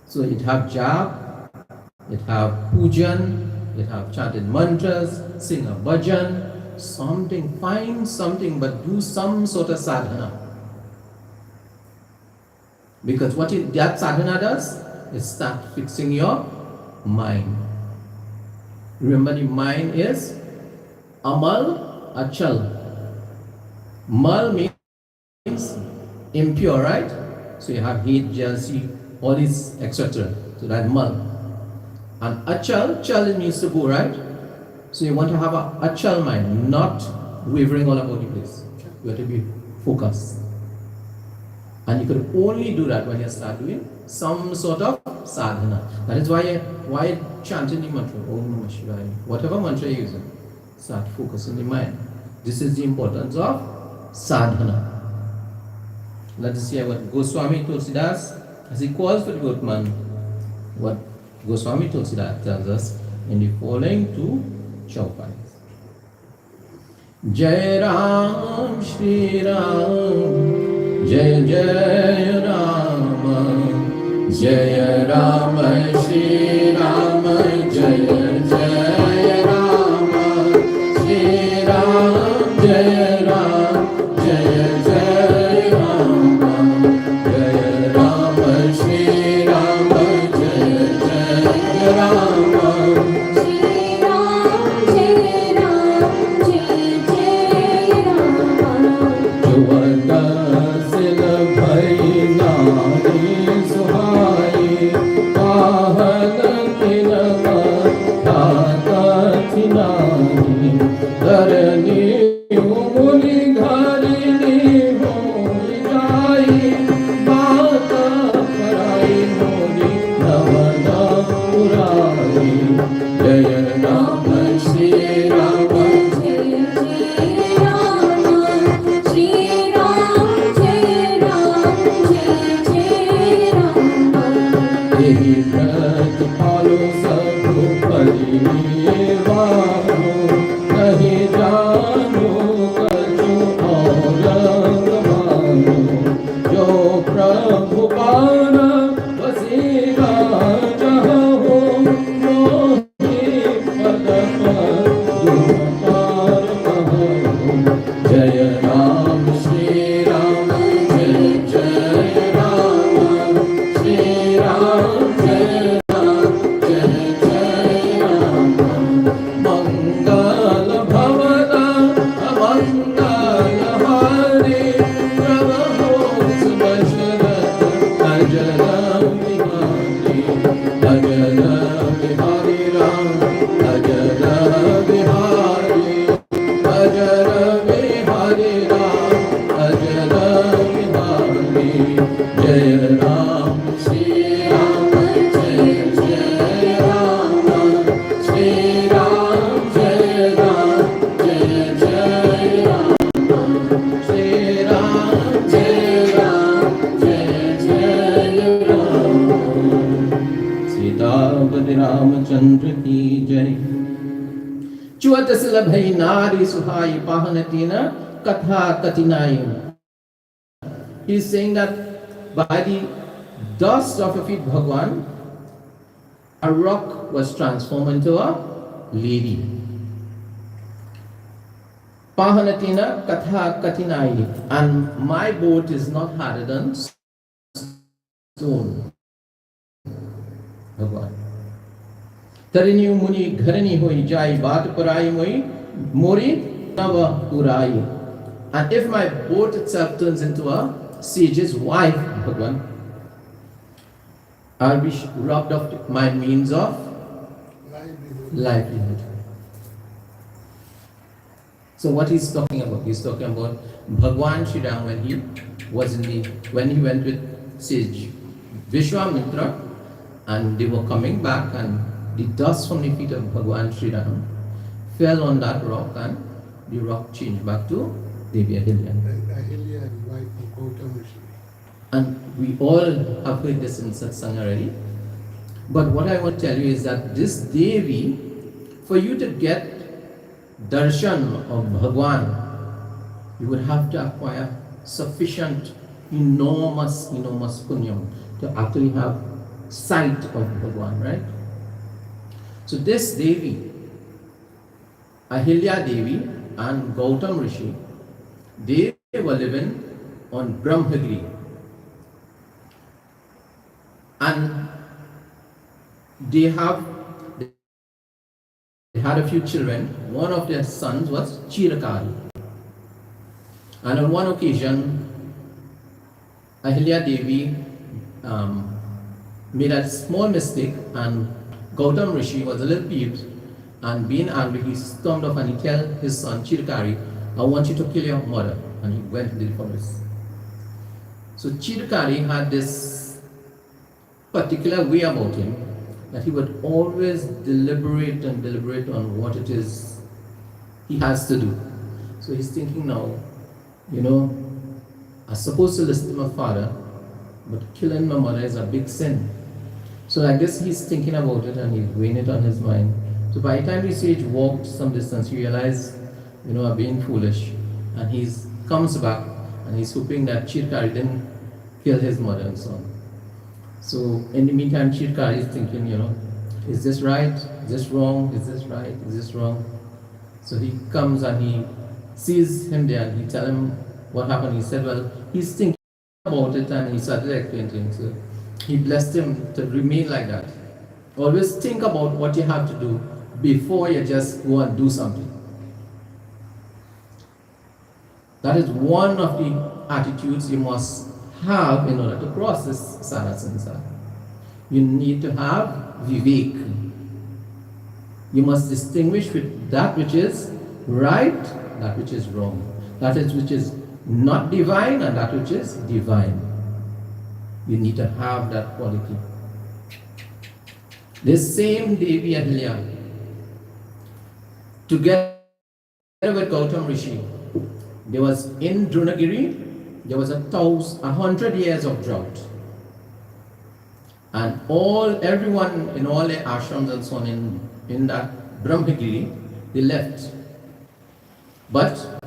So it have jap, it have pujan, it have chanted mantras, sing a bhajan, something, find something, but do some sort of sadhana. Because what that sadhana does is start fixing your mind. Remember, the mind is amal, achal. Mal means impure, right? So you have hate, jealousy, all these, etc. So that's mal. And achal, chal means to go, right? So you want to have a achal mind, not wavering all about the place. You have to be focused. And you could only do that when you start doing some sort of sadhana. That is why chanting the mantra, Om Namah Shivaya, whatever mantra you're using, start focusing the mind. This is the importance of sadhana. Let us hear what Goswami Tulsidas, as he calls for the Gotman, what Goswami Tulsidas tells us in the following two chaupas. Jai Ram, Shri Ram, Jai Jai Ram, Jai Ram, Shri Ram, Jai Jai Ram, Shri Ram, Jai Ram, Jai Jai Ram, Jai Ram, Shri Ram, Jai Jai Ram. He's saying that by the dust of your feet, Bhagwan, a rock was transformed into a lady. Pahanatina Katha Katinayi, and my boat is not harder than stone. Bhagwan. Tarini Muni Gharani Hoi Jai Bat Purai Moi Mori Nava Urai. And if my boat itself turns into a sage's wife, Bhagwan, I'll be robbed of my means of livelihood. So what he's talking about? He's talking about Bhagwan Shri Ram when he went with sage Vishwamitra, and they were coming back, and the dust from the feet of Bhagwan Shri Ram fell on that rock and the rock changed back to Devi Ahilya. Ahilya, the wife of Gautam Rishi. And we all have heard this in satsang already. But what I want to tell you is that this Devi, for you to get darshan of Bhagwan, you would have to acquire sufficient, enormous punyam to actually have sight of Bhagwan, right? So this Devi, Ahilya Devi and Gautam Rishi, they were living on Brahmagiri. And they had a few children. One of their sons was Chirakari. And on one occasion, Ahilya Devi made a small mistake, and Gautam Rishi was a little peeved, and being angry, he stormed off and he told his son Chirakari, I want you to kill your mother. And he went into the forest. So Chirakari had this particular way about him, that he would always deliberate on what it is he has to do. So he's thinking now, I'm supposed to listen to my father, but killing my mother is a big sin. So I guess he's thinking about it and he's weighing it on his mind. So by the time the sage walked some distance, he realized, I'm being foolish. And he comes back and he's hoping that Chirakari didn't kill his mother and so on. So in the meantime, Chirakari is thinking, is this right? Is this wrong? Is this right? Is this wrong? So he comes and he sees him there and he tells him what happened. He said, well, he's thinking about it, and he started explaining things. So he blessed him to remain like that. Always think about what you have to do before you just go and do something. That is one of the attitudes you must have in order to cross this Sada Sansara. You need to have vivek. You must distinguish with that which is right, that which is wrong, that is which is not divine and that which is divine. You need to have that quality. This same Devi Ahilya, together with Gautam Rishi, there was in Drunagiri, there was 100 years of drought. And everyone in all the ashrams and so on in that Brahmagiri, they left. But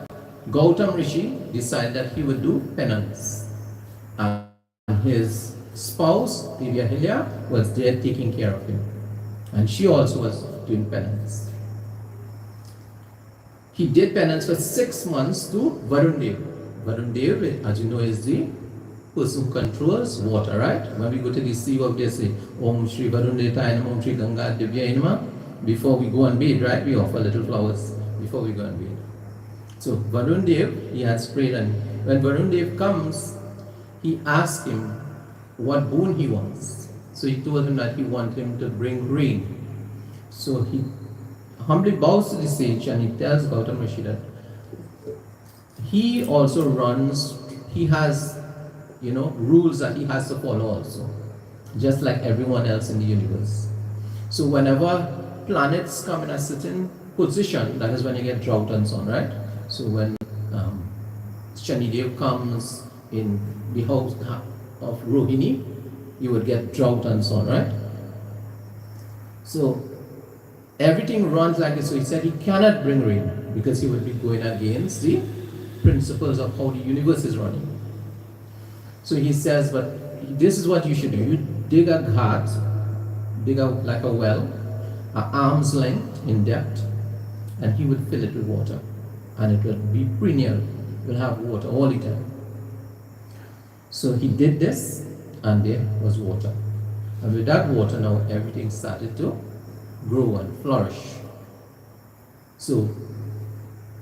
Gautam Rishi decided that he would do penance. And his spouse, Devi Ahilya, was there taking care of him. And she also was doing penance. He did penance for 6 months to Varun Dev. Varun Dev, as you know, is the person who controls water, right? When we go to the sea, what they say, Om Shri Varun Devaya Namah, Om Shri Ganga Devya Namah. Before we go and bathe, right? We offer little flowers before we go and bathe. So Varun Dev, he has prayed, and when Varun Dev comes, he asked him what boon he wants. So he told him that he wants him to bring rain. So he humbly bows to the sage and he tells Gautam Rishi that he also he has, rules that he has to follow also, just like everyone else in the universe. So whenever planets come in a certain position, that is when you get drought and so on, right? So when Shanidev comes in the house of Rohini, you would get drought and so on, right? So everything runs like this. So he said he cannot bring rain because he would be going against the principles of how the universe is running. So he says, but this is what you should do. You dig a ghat, dig out like a well, an arm's length in depth, and he would fill it with water. And it will be perennial. You'll have water all the time. So he did this, and there was water. And with that water now, everything started to grow and flourish. So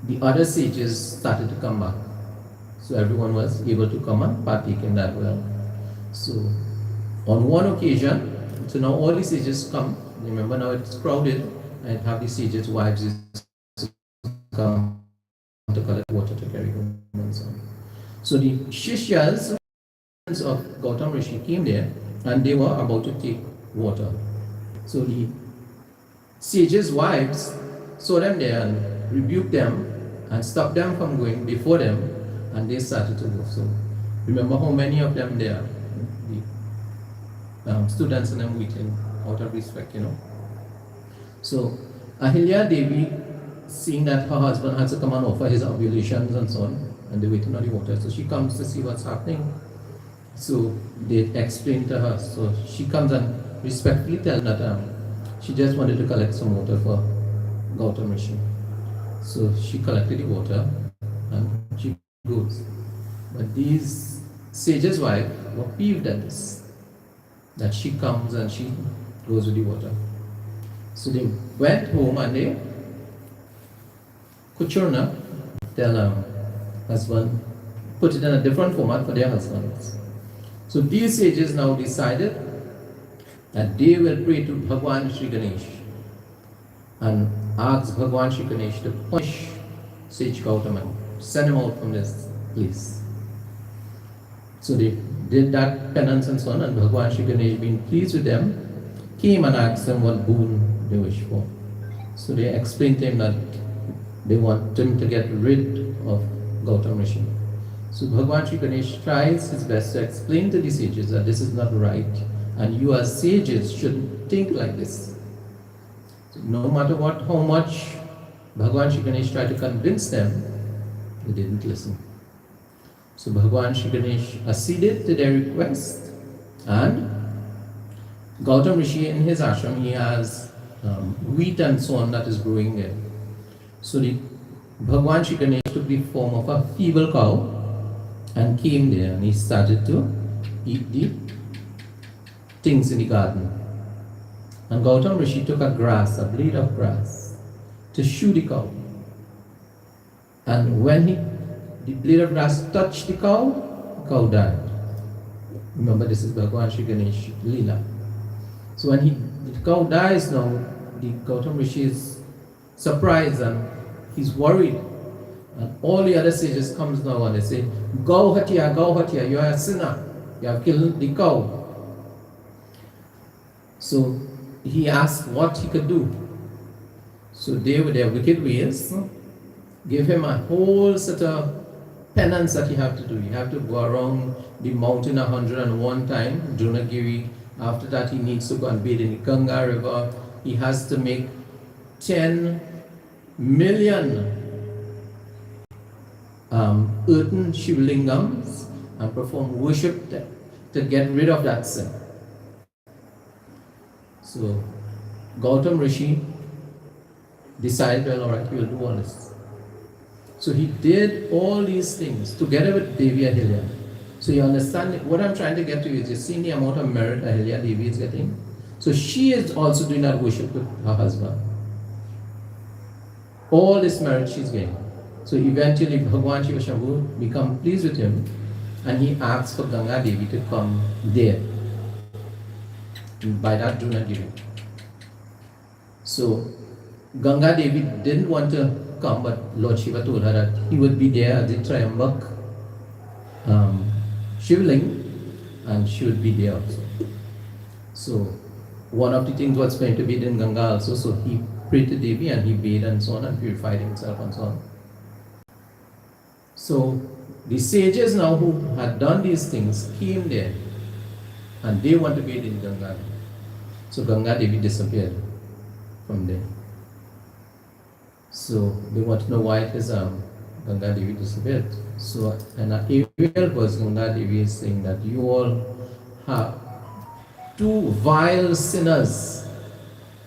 the other sages started to come back. So everyone was able to come and partake in that well. So on one occasion, so now all the sages come. Remember now it's crowded, and have the sages' wives come to collect water to carry home and so on. So the Shishyas of Gautam Rishi came there, and they were about to take water. So the sages' wives saw them there and rebuked them and stopped them from going before them, and they started to go. So remember how many of them there, the students and them waiting out of respect, you know. So Ahilya Devi, seeing that her husband had to come and offer his oblations and so on, and they're waiting on the water, so she comes to see what's happening. So they explain to her. So she comes and respectfully tells that she just wanted to collect some water for Gautam Rishi. So she collected the water and she goes. But these sages' wife were peeved at this, that she comes and she goes with the water. So they went home and they Kuchurna tell husband, put it in a different format for their husbands. So these sages now decided that they will pray to Bhagwan Shri Ganesh and ask Bhagwan Shri Ganesh to punish Sage Gautama, send him out from this place. So they did that penance and so on, and Bhagwan Shri Ganesh, being pleased with them, came and asked them what boon they wish for. So they explained to him that they want him to get rid of Gautam Rishi. So Bhagwan Shri Ganesh tries his best to explain to the sages that this is not right, and you as sages shouldn't think like this. So no matter what, how much Bhagwan Shri Ganesh tried to convince them, they didn't listen. So Bhagwan Shri Ganesh acceded to their request, and Gautam Rishi in his ashram, he has wheat and so on that is growing there. So the Bhagwan Shri Ganesh took the form of a feeble cow and came there, and he started to eat the things in the garden. And Gautam Rishi took a blade of grass, to shoe the cow. And when the blade of grass touched the cow died. Remember, this is Bhagwan Shri Ganesh Leela. So when the cow dies now, the Gautam Rishi is surprised and he's worried. And all the other sages comes now and they say, Gau Hatya, you are a sinner. You have killed the cow. So he asked what he could do. So they, with their wicked ways, gave him a whole set of penance that you have to do. You have to go around the mountain 101 times, Drunagiri. After that, he needs to go and bathe in the Ganga river. He has to make 10 million earthen shivlingams and perform worship to get rid of that sin. So Gautam Rishi decided, well, all right, we will do all this. So he did all these things together with Devi Ahilya. So you understand what I'm trying to get to is, you're seeing the amount of merit Ahilya Devi is getting. So she is also doing that worship with her husband. All this merit she's getting. So eventually Bhagwan Shiva Shambhu become pleased with him, and he asks for Ganga Devi to come there by that Drunagiri. So Ganga Devi didn't want to come, but Lord Shiva told her that he would be there at the Triambak Shivling, and she would be there also. So one of the things was going to be in Ganga also, so he prayed to Devi and he bathed and so on and purified himself and so on. So the sages now who had done these things came there and they want to bathe in Ganga. So Ganga Devi disappeared from there. So they want to know why it is Ganga Devi disappeared. So an aerial was Ganga Devi is saying that you all have two vile sinners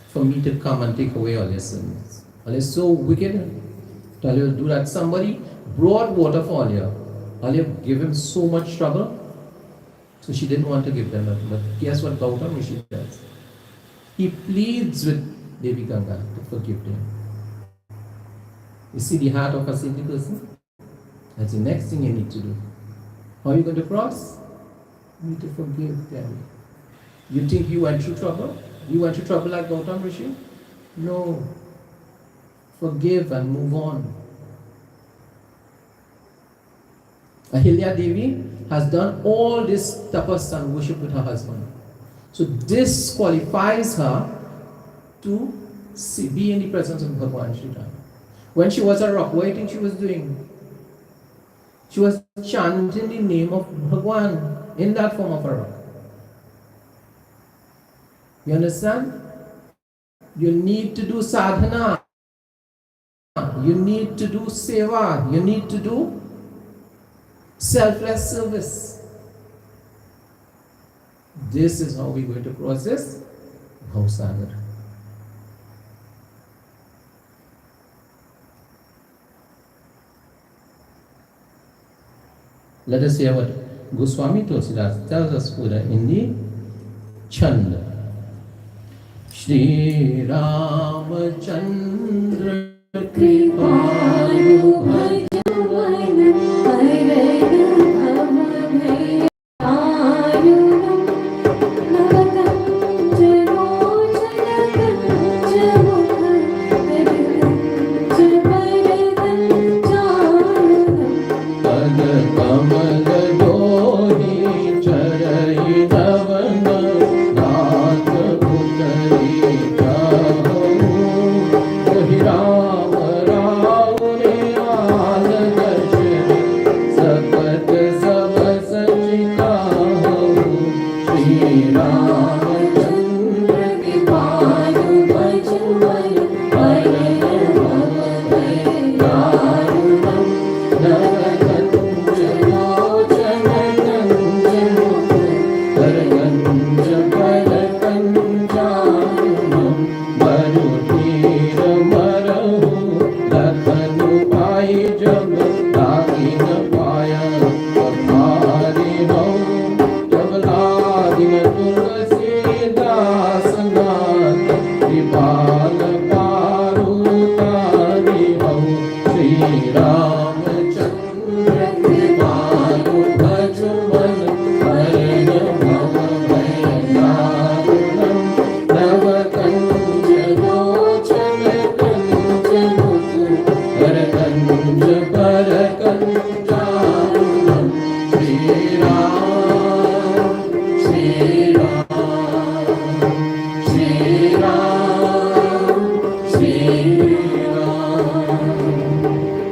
for me to come and take away all your sins. All is so wicked. Tell you to do that. Somebody brought water for Alia. Alia gave him so much trouble. So she didn't want to give them that. But guess what Gautam Rishi does? He pleads with Devi Ganga to forgive them. You see the heart of a saintly person? That's the next thing you need to do. How are you going to cross? You need to forgive them. You think you went through trouble? You went through trouble like Gautam Rishi? No. Forgive and move on. Ahilya Devi has done all this tapas and worship with her husband. So this qualifies her to See, be in the presence of Bhagwan Sri Ram. When she was a rock, what do you think she was doing? She was chanting the name of Bhagwan in that form of a rock. You understand? You need to do sadhana. You need to do seva. You need to do selfless service. This is how we're going to cross this Bhausagar. Let us hear what Goswami Tulsidas tells us further in the Chanda. Shri Ramachandra Kripalu Bhajan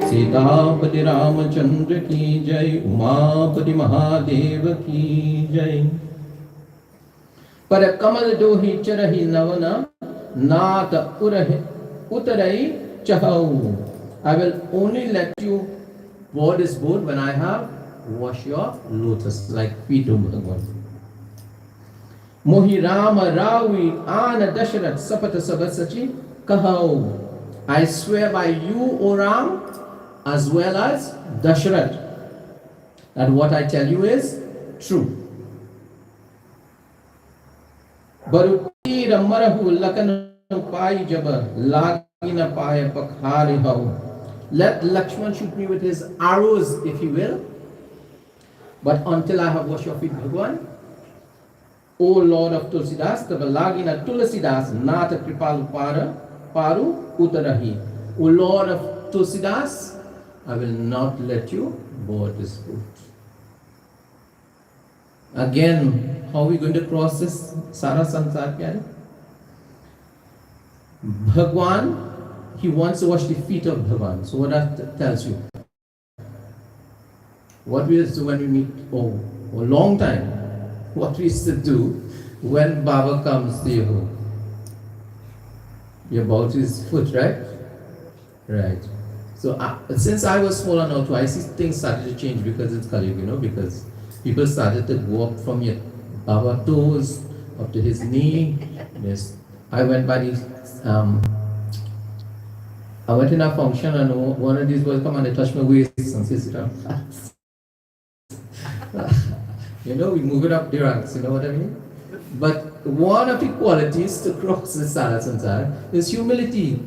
Sitapati Ramchandra की जय, उमापति महादेव की जय। पर कमल दोहि चरहि नवना, नाथ उरहि उतरई चहऊ। I will only let you board this boat when I have washed your lotus like feet of Bhagwan. Mohi Rama Rawi Ana Dasharath Sapata Sabasachi Kahau. I swear by you, O Ram, as well as Dasharath, that what I tell you is true. Barutira Marahu Lakanu Pai Jaba Lagina Paya Pakhari Hau. Let Lakshman shoot me with his arrows, if he will, but until I have washed your feet, Bhagwan, O Lord of Tulsidas, Tabalagina Tulsidas, Nata Kripalu Paru Utarahi. O Lord of Tulsidas, I will not let you board this boat. Again, how are we going to cross this Sara Sansar Pyare? Bhagwan, he wants to wash the feet of Bhagwan. So what that tells you? What we used to do when we meet, a long time, what we used to do when Baba comes to you, you bow to his foot, right? Right. So since I was small and out, I see things started to change because it's Kali, because people started to go up from your Baba toes up to his knee. Yes. I went by these, I went in a function and one of these boys come and they touched my waist and said, Sitaraam. We move it up the ranks, you know what I mean? But one of the qualities to cross the Sara Sansar is humility.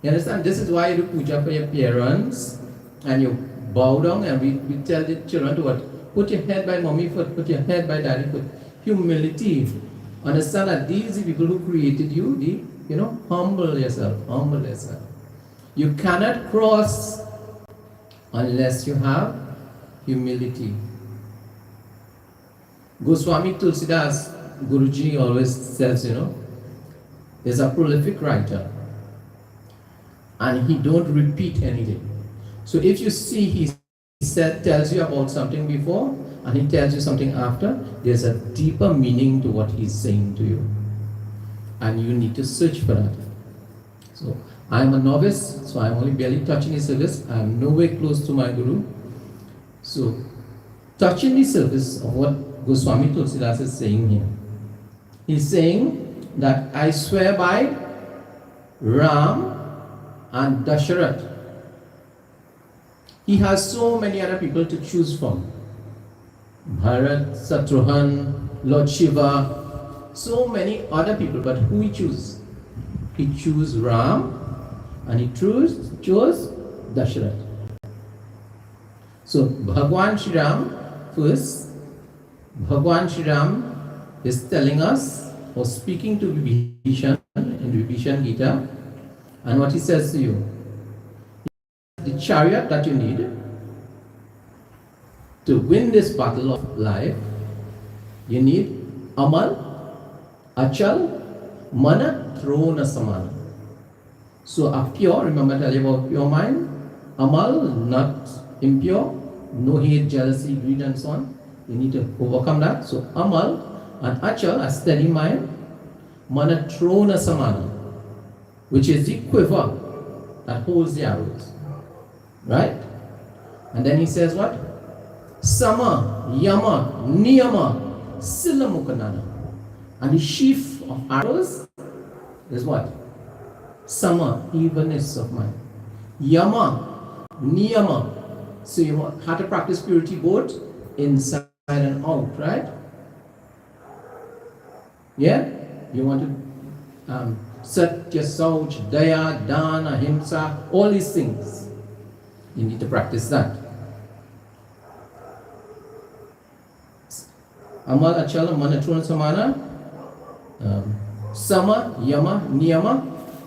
You understand? This is why you do puja for your parents and you bow down, and we tell the children to what? Put your head by mommy foot, put your head by daddy foot. Humility. Understand that these are the people who created you. Humble yourself, humble yourself. You cannot cross unless you have humility. Goswami Tulsidas, Guruji always says, is a prolific writer, and he don't repeat anything. So if you see he tells you about something before and he tells you something after, there's a deeper meaning to what he's saying to you, and you need to search for that. So I'm a novice, so I'm only barely touching the surface. I'm nowhere close to my guru. So touching the surface of what Goswami Tulsidas is saying here. He's saying that I swear by Ram and Dasharath. He has so many other people to choose from. Bharat, Satruhan, Lord Shiva, so many other people, but who he choose? He chose Ram and he chose Dasharath. So Bhagwan Shri Ram first, Bhagwan Shri Ram is telling us or speaking to Vibhishan in Vibhishan Gita, and what he says to you, the chariot that you need to win this battle of life, you need Amal, Achal, Mana, Trona Samana. So a pure, remember I tell you about pure mind, Amal, not impure, no hate, jealousy, greed and so on. You need to overcome that. So Amal and Achal, a steady mind, Mana, Trona Samana, which is the quiver that holds the arrows. Right? And then he says what? Sama, Yama, Niyama, Silamukanana. And the sheaf of arrows is what? Sama, evenness of mind. Yama, Niyama. So you have to practice purity both inside and out, right? Yeah? You want to Satya, Sauch, Daya, Dana, Ahimsa, all these things. You need to practice that. Amal, Achala, Manatruna, Samana, Sama, Yama, Niyama,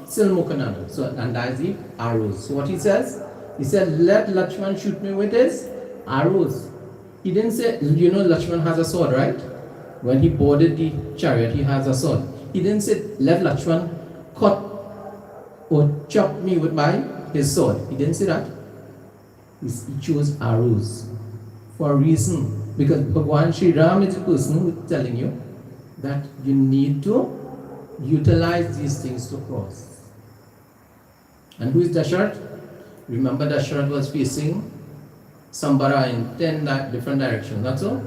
Silmukanana. So, and that is the arrows. So what he says? He said, let Lutchman shoot me with his arrows. He didn't say, you know, Lutchman has a sword, right? When he boarded the chariot, he has a sword. He didn't say, let Lutchman cut or chop me with his sword. He didn't say that. He chose arrows for a reason. Because Bhagwan Sri Ram is the person who is telling you that you need to utilize these things to cross. And who is Dasharath? Remember, Dasharath was facing Sambara in 10 different directions. That's all.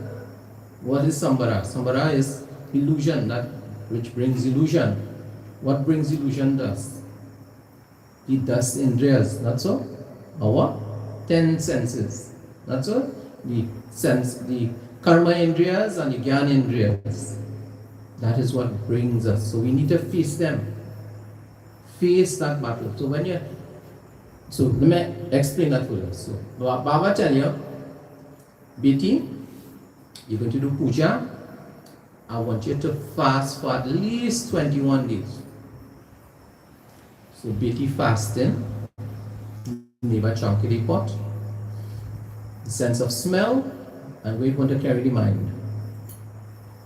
What is Sambara? Sambara is illusion, that which brings illusion. What brings illusion does? It does indriyas. That's all. Our 10 senses. That's all. The karma indriyas and the jnana indriyas. That is what brings us. So we need to face them. Face that battle. So let me explain that for you. So Baba tell you, Biti, you're going to do puja. I want you to fast for at least 21 days. So Biti fasting, never chunky pot, the sense of smell, and we're going to carry the mind.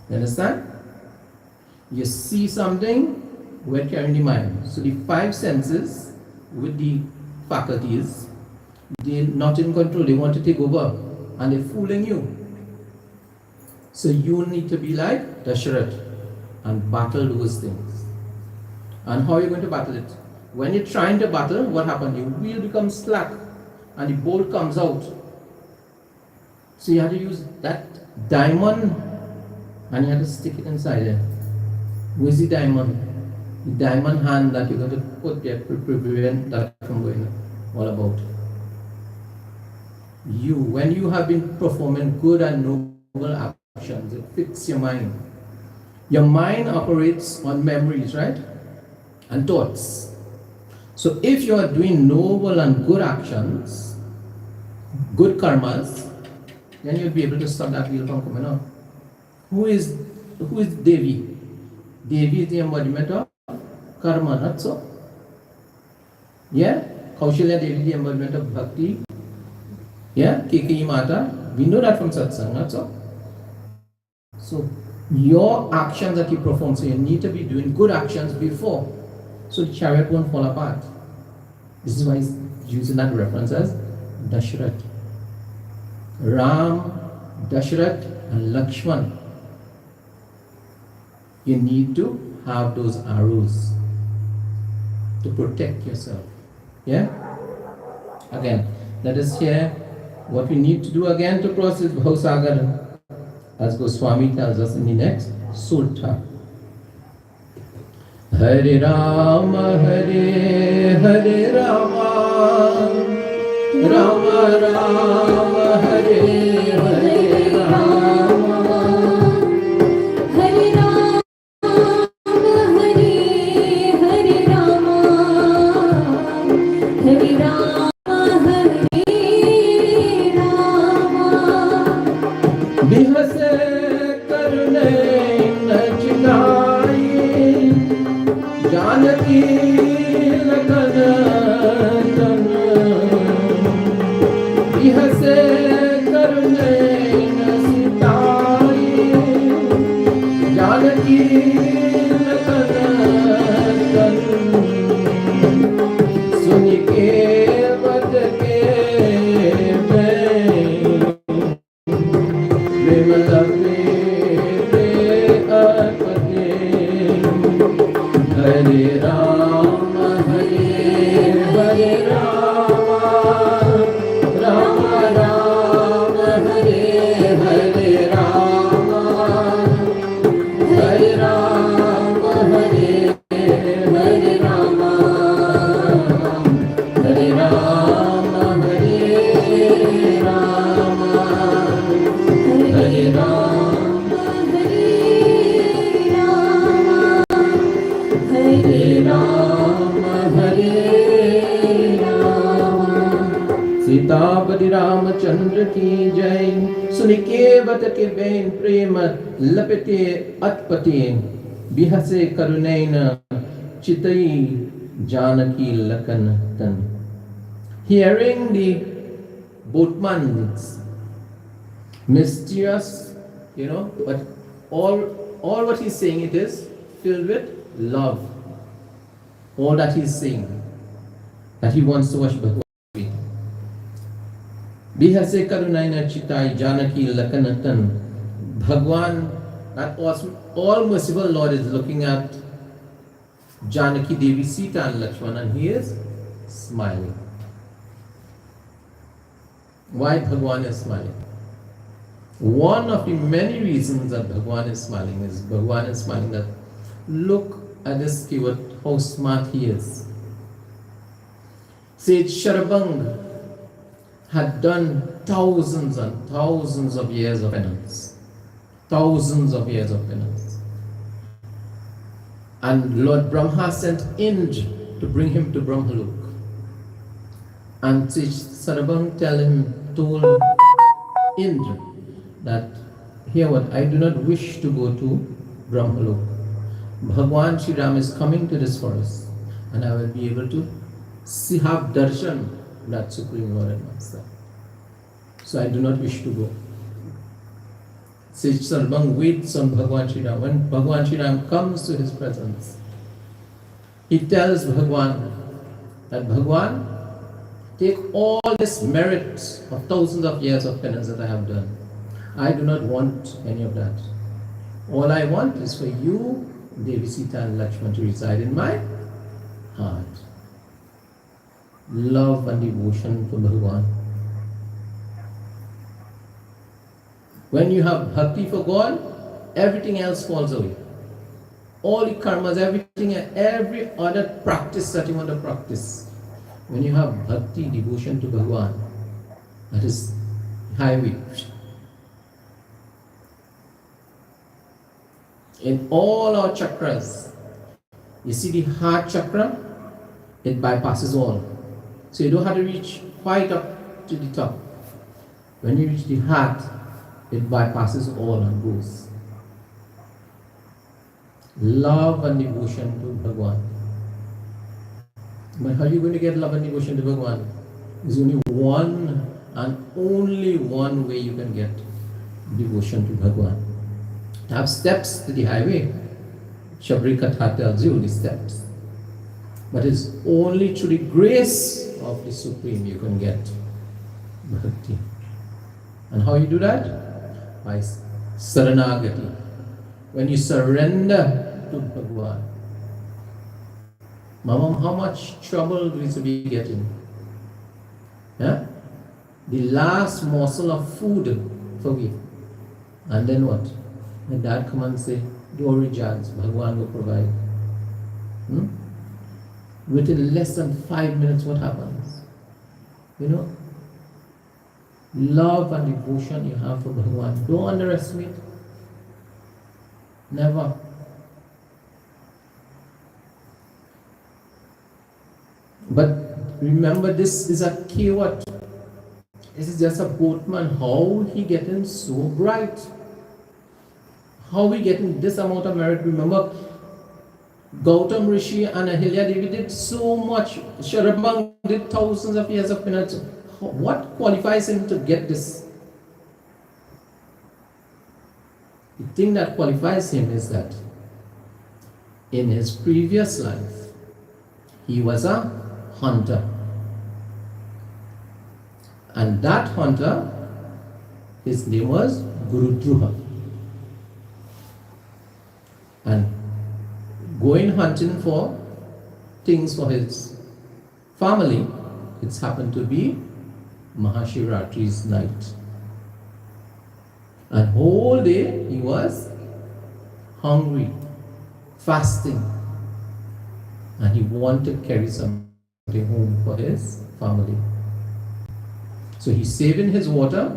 You understand? You see something, we're carrying the mind. So the 5 senses with the faculties, they're not in control, they want to take over, and they're fooling you. So you need to be like Dasharath and battle those things. And how are you going to battle it? When you're trying to battle, what happens? Your wheel becomes slack and the bolt comes out. So you have to use that diamond and you have to stick it inside there. Where's the diamond? The diamond hand that you're going to put there to prevent that from going all about. When you have been performing good and noble actions, it fits your mind. Your mind operates on memories, right? And thoughts. So if you are doing noble and good actions, good karmas, then you'll be able to stop that wheel from coming out. Who is Devi? Devi is the embodiment of karma, not so? Yeah? Kaushalya Devi is the embodiment of bhakti. Yeah? Kekeyi Mata, we know that from satsang, not so? So your actions that you perform, so you need to be doing good actions before, so the chariot won't fall apart. This is why he's using that reference as Dashrath. Ram, Dashrath, and Lakshman. You need to have those arrows to protect yourself. Yeah? Again, let us hear what we need to do again to cross this Bhausagar, as Goswami tells us in the next Sutta. Hare Rama, Hare Hare Rama, Rama Rama, Hare Hare Rama, Hare Rama, Hare Hare Rama, Hare Rama, Hare Rama. Bihase karne nachinaye, Janaki lakan tan. Bihase karne nachinaye, Janaki lakan tan. Sunike vat ke main, Vimala Hare Rama, Hare Hare Rama, Rama Rama, Hare Hare Rama, Hare Rama, Hare Hare Rama, Hare Rama, Hare Rama, Hare Rama. Hare Rama, Hare Rama, Sitapati Ramchandra की जय। सुनिके बत के Ben प्रेम लपटे अतपते, बिहसे करुणैन चितई जानकी लखन तन. Hearing the boatman's mysterious, but all what he's saying, it is filled with love. All that he's saying, that he wants to worship Bhagwan. Bihase karunaina chitai janaki lakanatan. Bhagwan, that all merciful Lord, is looking at Janaki Devi, Sita and Lakshman, and he is smiling. Why Bhagwan is smiling? One of the many reasons that Bhagwan is smiling is that look at this keyword, how smart he is. Sage Sharabang had done thousands and thousands of years of penance. Thousands of years of penance. And Lord Brahma sent Indra to bring him to Brahmalok. And Sage Sharabang told Indra that, hear what, I do not wish to go to Brahmalok. Bhagwan Sri Ram is coming to this forest, and I will be able to have darshan of that Supreme Lord and Master. So I do not wish to go. Sage Sarbang waits on Bhagwan Sri Ram. When Bhagwan Sri Ram comes to his presence, he tells Bhagwan that, Bhagwan, take all this merit of thousands of years of penance that I have done. I do not want any of that. All I want is for you, Devi Sita and Lakshman, to reside in my heart. Love and devotion for Bhagwan. When you have bhakti for God, everything else falls away. All the karmas, everything, every other practice that you want to practice. When you have bhakti, devotion to Bhagwan, that is highway. In all our chakras, you see the heart chakra, it bypasses all. So you don't have to reach quite up to the top. When you reach the heart, it bypasses all and goes. Love and devotion to Bhagwan. But how are you going to get love and devotion to Bhagwan? There's only one and only one way you can get devotion to Bhagwan. have steps to the highway. Shabri Katha tells you the steps. But it's only through the grace of the Supreme you can get bhakti. And how you do that? By saranagati. When you surrender to Bhagwan. Mama, how much trouble do we be getting? Yeah? The last morsel of food, forgive. And then what? And dad come and say, don't reject, Bhagwan will provide. Within less than 5 minutes, what happens? You know, love and devotion you have for Bhagwan, don't underestimate. Never. But remember, this is a keyword. This is just a boatman. How he getting so bright? How we getting this amount of merit? Remember, Gautam Rishi and Ahilya Devi did so much. Sharabang did thousands of years of penance. What qualifies him to get this? The thing that qualifies him is that in his previous life, he was a hunter. And that hunter, his name was Guru Druha. And going hunting for things for his family, it's happened to be Mahashivratri's night. And whole day he was hungry, fasting, and he wanted to carry something home for his family. So he's saving his water,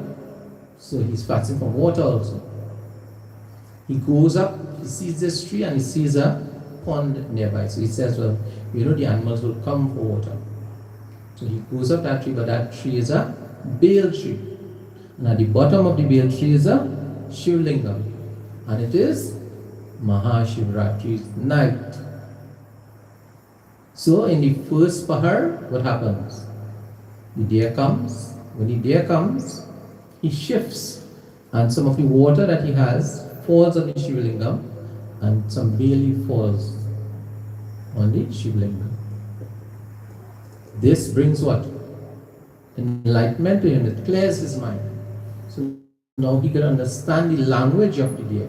so he's fasting from water also. He goes up, he sees this tree and he sees a pond nearby. So he says, well, you know, the animals will come for water. So he goes up that tree, but that tree is a bale tree. And at the bottom of the bale tree is a Shivlingam. And it is Mahashivratri's night. So in the first pahar, what happens? The deer comes. When the deer comes, he shifts. And some of the water that he has falls on the Shivlingam. And some barley falls on the Shivlingam. This brings what? Enlightenment to him. It clears his mind. So now he can understand the language of the deer.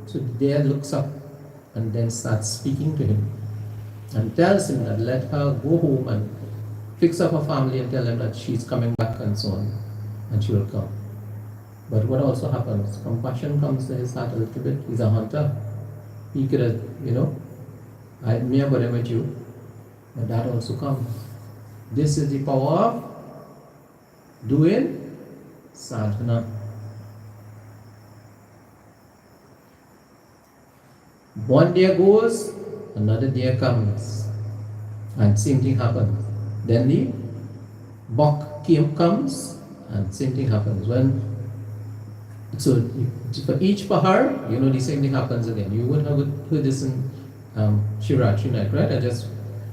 So the deer looks up and then starts speaking to him and tells him that let her go home and fix up her family and tell him that she's coming back and so on, and she will come. But what also happens? Compassion comes to his heart a little bit. He's a hunter. He could have, you know, I admire what I met you, but that also comes. This is the power of doing sadhana. One day goes, another day comes, and same thing happens. Then the buck comes, and same thing happens. So for each pahar, you know, the same thing happens again. You would have heard this in Shivratri night, right? I just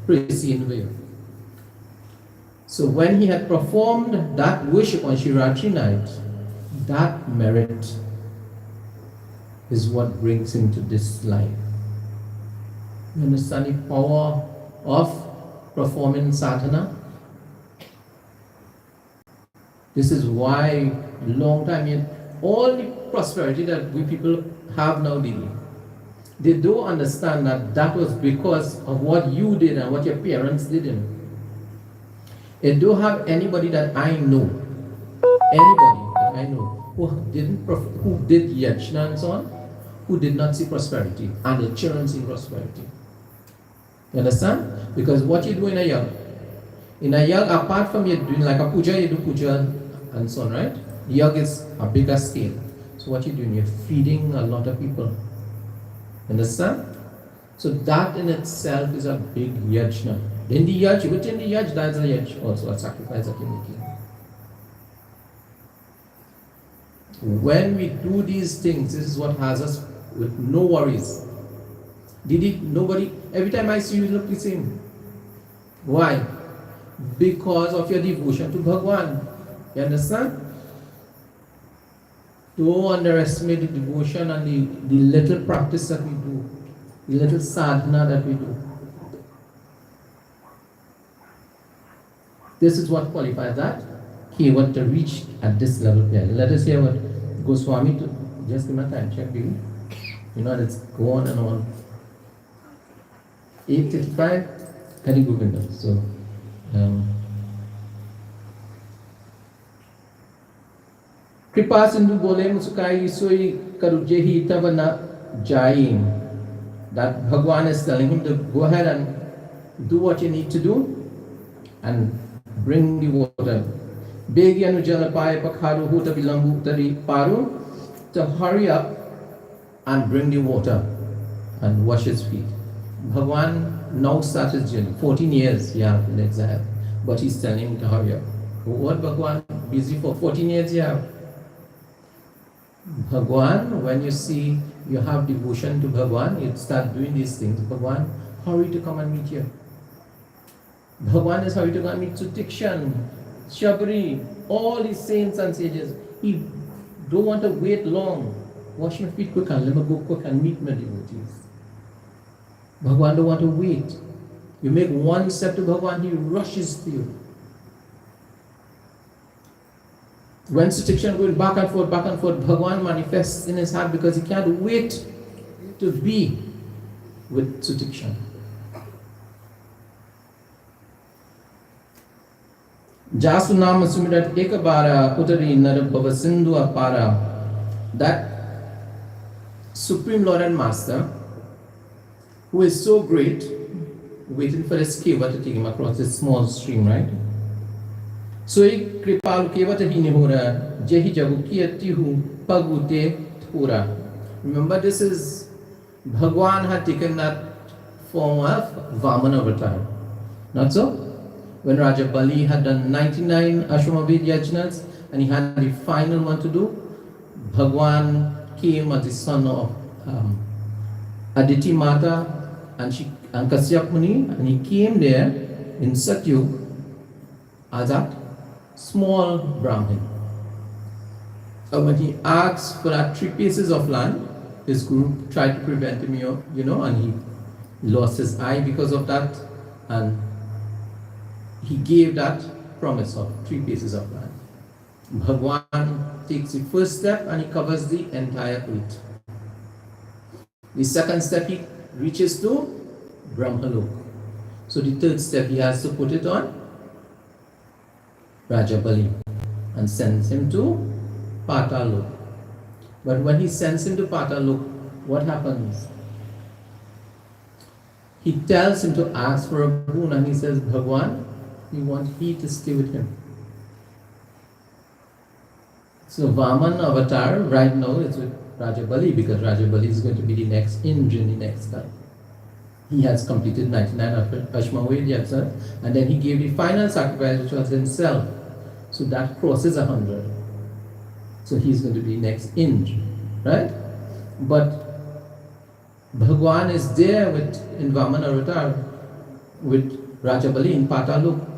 precede you. So when he had performed that wish on Shivratri night, that merit is what brings him to this life. You understand the power of performing sadhana? This is why long time, all the prosperity that we people have now daily, they don't understand that that was because of what you did and what your parents didn't. They don't have anybody that I know, who did yajna and so on, who did not see prosperity, and the children see prosperity. You understand? Because what you do in a yag, apart from you doing like a puja, you do puja and so on, right? The yag is a bigger scale. So what you're doing, you're feeding a lot of people. Understand? So that in itself is a big yajna. Then the yaj, within the yaj, that's a yaj also, a sacrifice that you're making. When we do these things, this is what has us with no worries. Nobody, every time I see you, look the same. Why? Because of your devotion to Bhagwan. You understand? Don't underestimate the devotion and the little practice that we do, the little sadhana that we do. This is what qualifies that he want to reach at this level here. Let us hear what Goswami to just give me time check, baby. You know, let's go on and on. 8:55, Hari Govinda. So, Kripa Sindhu bole musukai soi karujehi tavana jaim. That Bhagwan is telling him to go ahead and do what you need to do and bring the water. Begi anujala pai pakharu huta bilambu tari paru, to hurry up and bring the water and wash his feet. Bhagwan now started his journey. 14 years he have in exile, but he's telling him to hurry up. What Bhagwan busy for 14 years he have? Bhagwan, when you see you have devotion to Bhagwan, you start doing these things. Bhagwan, hurry to come and meet you. Bhagwan is hurry to come and meet Sutikshan, Shabri, all these saints and sages. He don't want to wait long. Wash my feet quick and let me go quick and meet my devotees. Bhagwan don't want to wait. You make one step to Bhagwan, he rushes to you. When Sutikshan going back and forth, Bhagwan manifests in his heart because he can't wait to be with Sutikshan. Jasunama Sumirat Ekabara Utari Narabhava Sindhu Apara. That Supreme Lord and Master, who is so great, waiting for the Keva to take him across this small stream, right? So Kripal Keva to Hinihura, Jehi Jabukia Tihu, Pagute Thura. Remember, this is Bhagwan had taken that form of Vamana avatar. Not so? When Raja Bali had done 99 Ashwamabhed Yajnas and he had the final one to do, Bhagwan came as the son of Aditi Mata and Kasyap Muni, and he came there in Satyug as a small Brahmin. And when he asked for that 3 pieces of land, his guru tried to prevent him, and he lost his eye because of that, and he gave that promise of 3 pieces of land. Bhagwan takes the first step and he covers the entire earth. The second step he reaches to Brahmalok. So the third step he has to put it on Raja Bali and sends him to Patalok. But when he sends him to Patalok, what happens? He tells him to ask for a boon and he says, Bhagwan, he wants he to stay with him. So Vaman avatar right now is with Raja Bali because Raja Bali is going to be the next Indra in the next time. He has completed 99 Ashwamedh Yajnas and then he gave the final sacrifice which was himself. So that crosses 100. So he's going to be next Indra, right? But Bhagwan is there in Vaman avatar with Raja Bali in Patalok.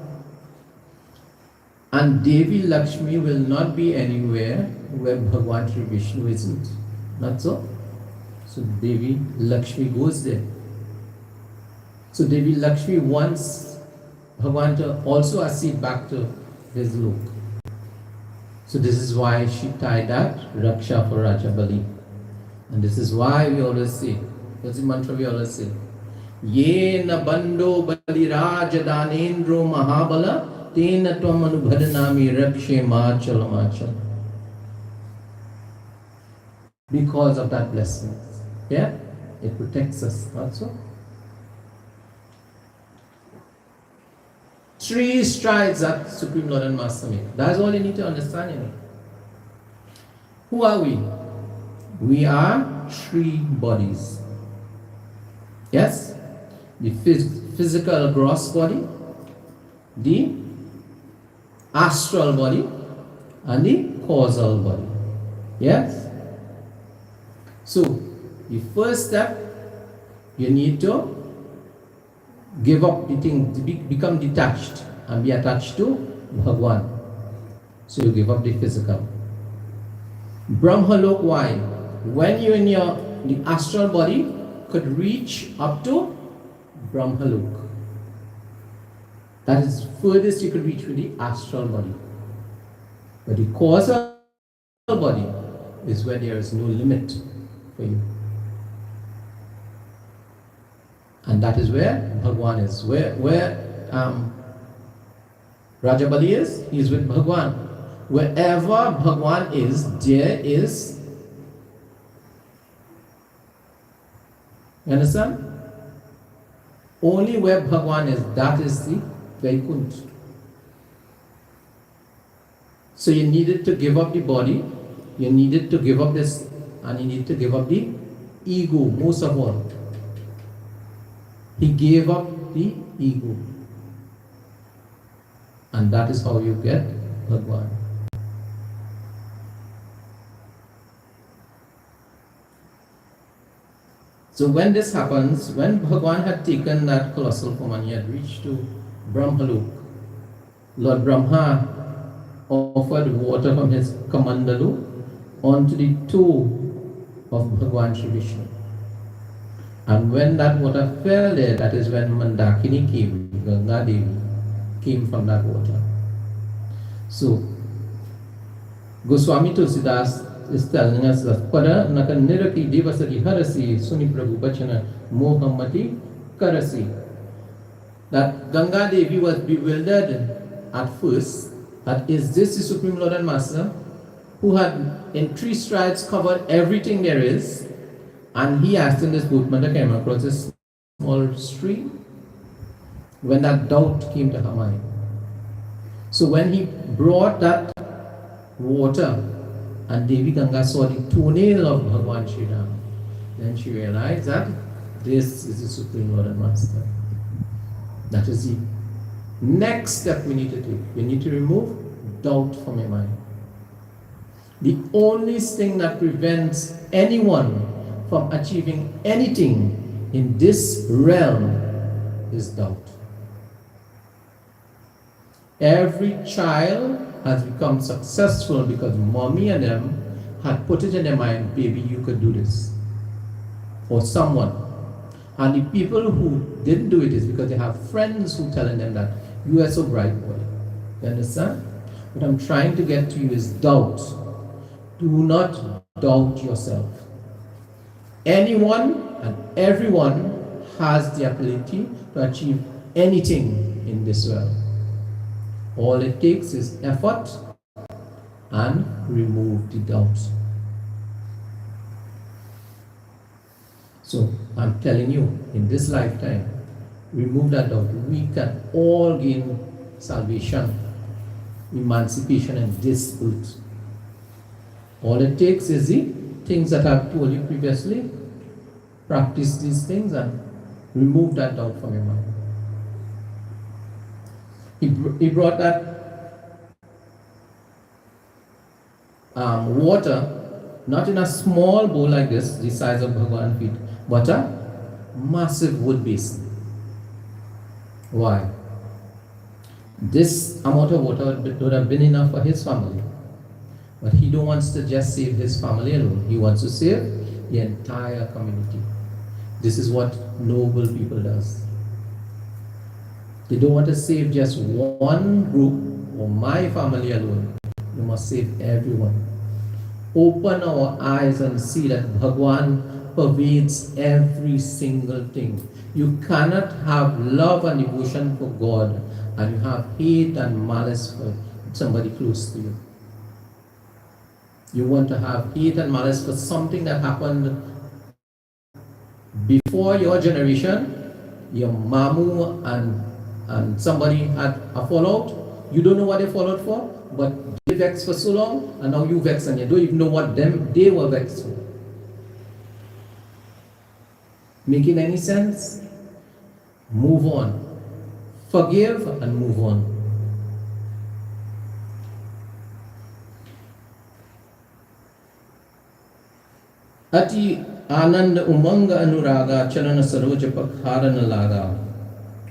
And Devi Lakshmi will not be anywhere where Bhagwan Shri Vishnu isn't. Not so? So Devi Lakshmi goes there. So Devi Lakshmi wants Bhagwan to also accede back to his look. So this is why she tied that Raksha for Raja Bali. And this is why we always say, what's the mantra we always say? Ye na bando bali raja danendro mahabala tena tvam anubhadanami rakshe machal machal. Because of that blessing. Yeah? It protects us also. 3 strides that Supreme Lord and Master made. That's all you need to understand in it. Who are we? We are 3 bodies. Yes? The physical gross body, the astral body, and the causal body. Yes? So, the first step, you need to give up the thing, become detached and be attached to Bhagwan. So you give up the physical. Brahmalok, why? When you're in the astral body, could reach up to Brahmalok. That is furthest you could reach with the astral body. But the causal body is where there is no limit for you. And that is where Bhagwan is. Where Rajabali is, he is with Bhagwan. Wherever Bhagwan is, there is. You understand? Only where Bhagwan is, that is the Vaikunt. So you needed to give up the body, you needed to give up this, and you need to give up the ego, most of all. He gave up the ego. And that is how you get Bhagwan. So when this happens, when Bhagwan had taken that colossal form and he had reached to Brahmalok, Lord Brahma offered water from his Kamandalu onto the toe of Bhagwan Shri Vishnu. And when that water fell there, that is when Mandakini came, Ganga Devi came from that water. So, Goswami Tulsidas is telling us that Pada Naka Niraki Devasari Harasi Suni Prabhu Bachana Mohammati Karasi. That Ganga Devi was bewildered at first, that is this the Supreme Lord and Master who had in 3 strides covered everything there is, and he asked in this boatman that came across this small stream when that doubt came to her mind. So when he brought that water and Devi Ganga saw the toenail of Bhagwan Shri Ram, then she realized that this is the Supreme Lord and Master. That is the next step we need to take. We need to remove doubt from your mind. The only thing that prevents anyone from achieving anything in this realm is doubt. Every child has become successful because mommy and them had put it in their mind, baby, you could do this. Or someone. And the people who didn't do it is because they have friends who telling them that you are so bright boy. You understand? What I'm trying to get to you is doubt. Do not doubt yourself. Anyone and everyone has the ability to achieve anything in this world. All it takes is effort and remove the doubts. So I'm telling you, in this lifetime, remove that doubt. We can all gain salvation, emancipation, and this earth. All it takes is the things that I've told you previously. Practice these things and remove that doubt from your mind. He brought that water, not in a small bowl like this, the size of Bhagwan's feet, but a massive wood basin. Why? This amount of water would have been enough for his family. But he don't want to just save his family alone. He wants to save the entire community. This is what noble people does. They don't want to save just one group or my family alone. You must save everyone. Open our eyes and see that Bhagwan pervades every single thing. You cannot have love and devotion for God and you have hate and malice for somebody close to you. You want to have hate and malice for something that happened before your generation, your mamu and somebody had a fallout. You don't know what they followed for, but they vexed for so long, and now you vex and you don't even know what they were vexed for. Making any sense? Move on. Forgive and move on. Ati Ananda Umanga Anuraga Chalana Saroja Pakharana Laga.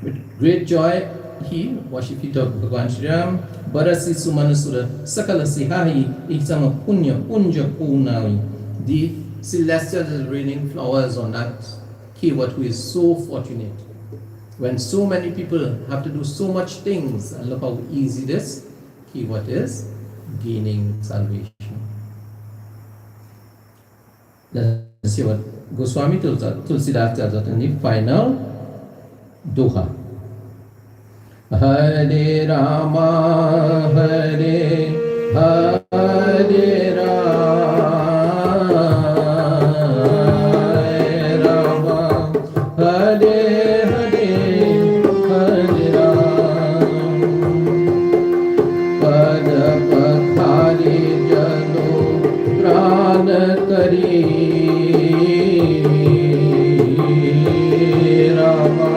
With great joy he wash the feet of Bhagwan Shri Ram. Barasi Sumanasura Sakala Sihahi Iksama Punya Punja Punavi. The celestials is raining flowers on that keyword who is so fortunate. When so many people have to do so much things, and look how easy this keyword is, gaining salvation. Let's see what Goswami Tulsidas tells us in the final Doha. Hare Rama, Hare Hare Rama, Hare Hare Ram. Pad Pakhari Jano Prana Kari Rama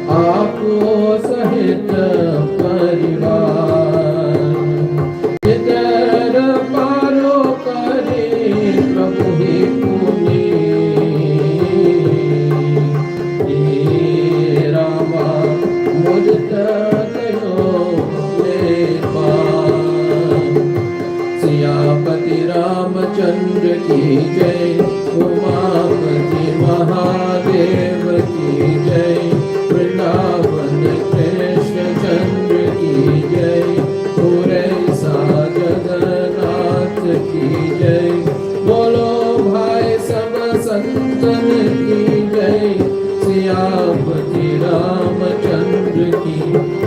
Aapko Sahit Parivar Itar Paro Kare Prabhu Hi Puni Rama Mudita Kayo Lepan Siyapati Ramchandra की जय उमापति महादेव की जय वृंदावन कृष्ण चंद्र की जय पूरे सा जगन्नाथ की जय बोलो भाई सब संतन की जय सियापति रामचंद्र की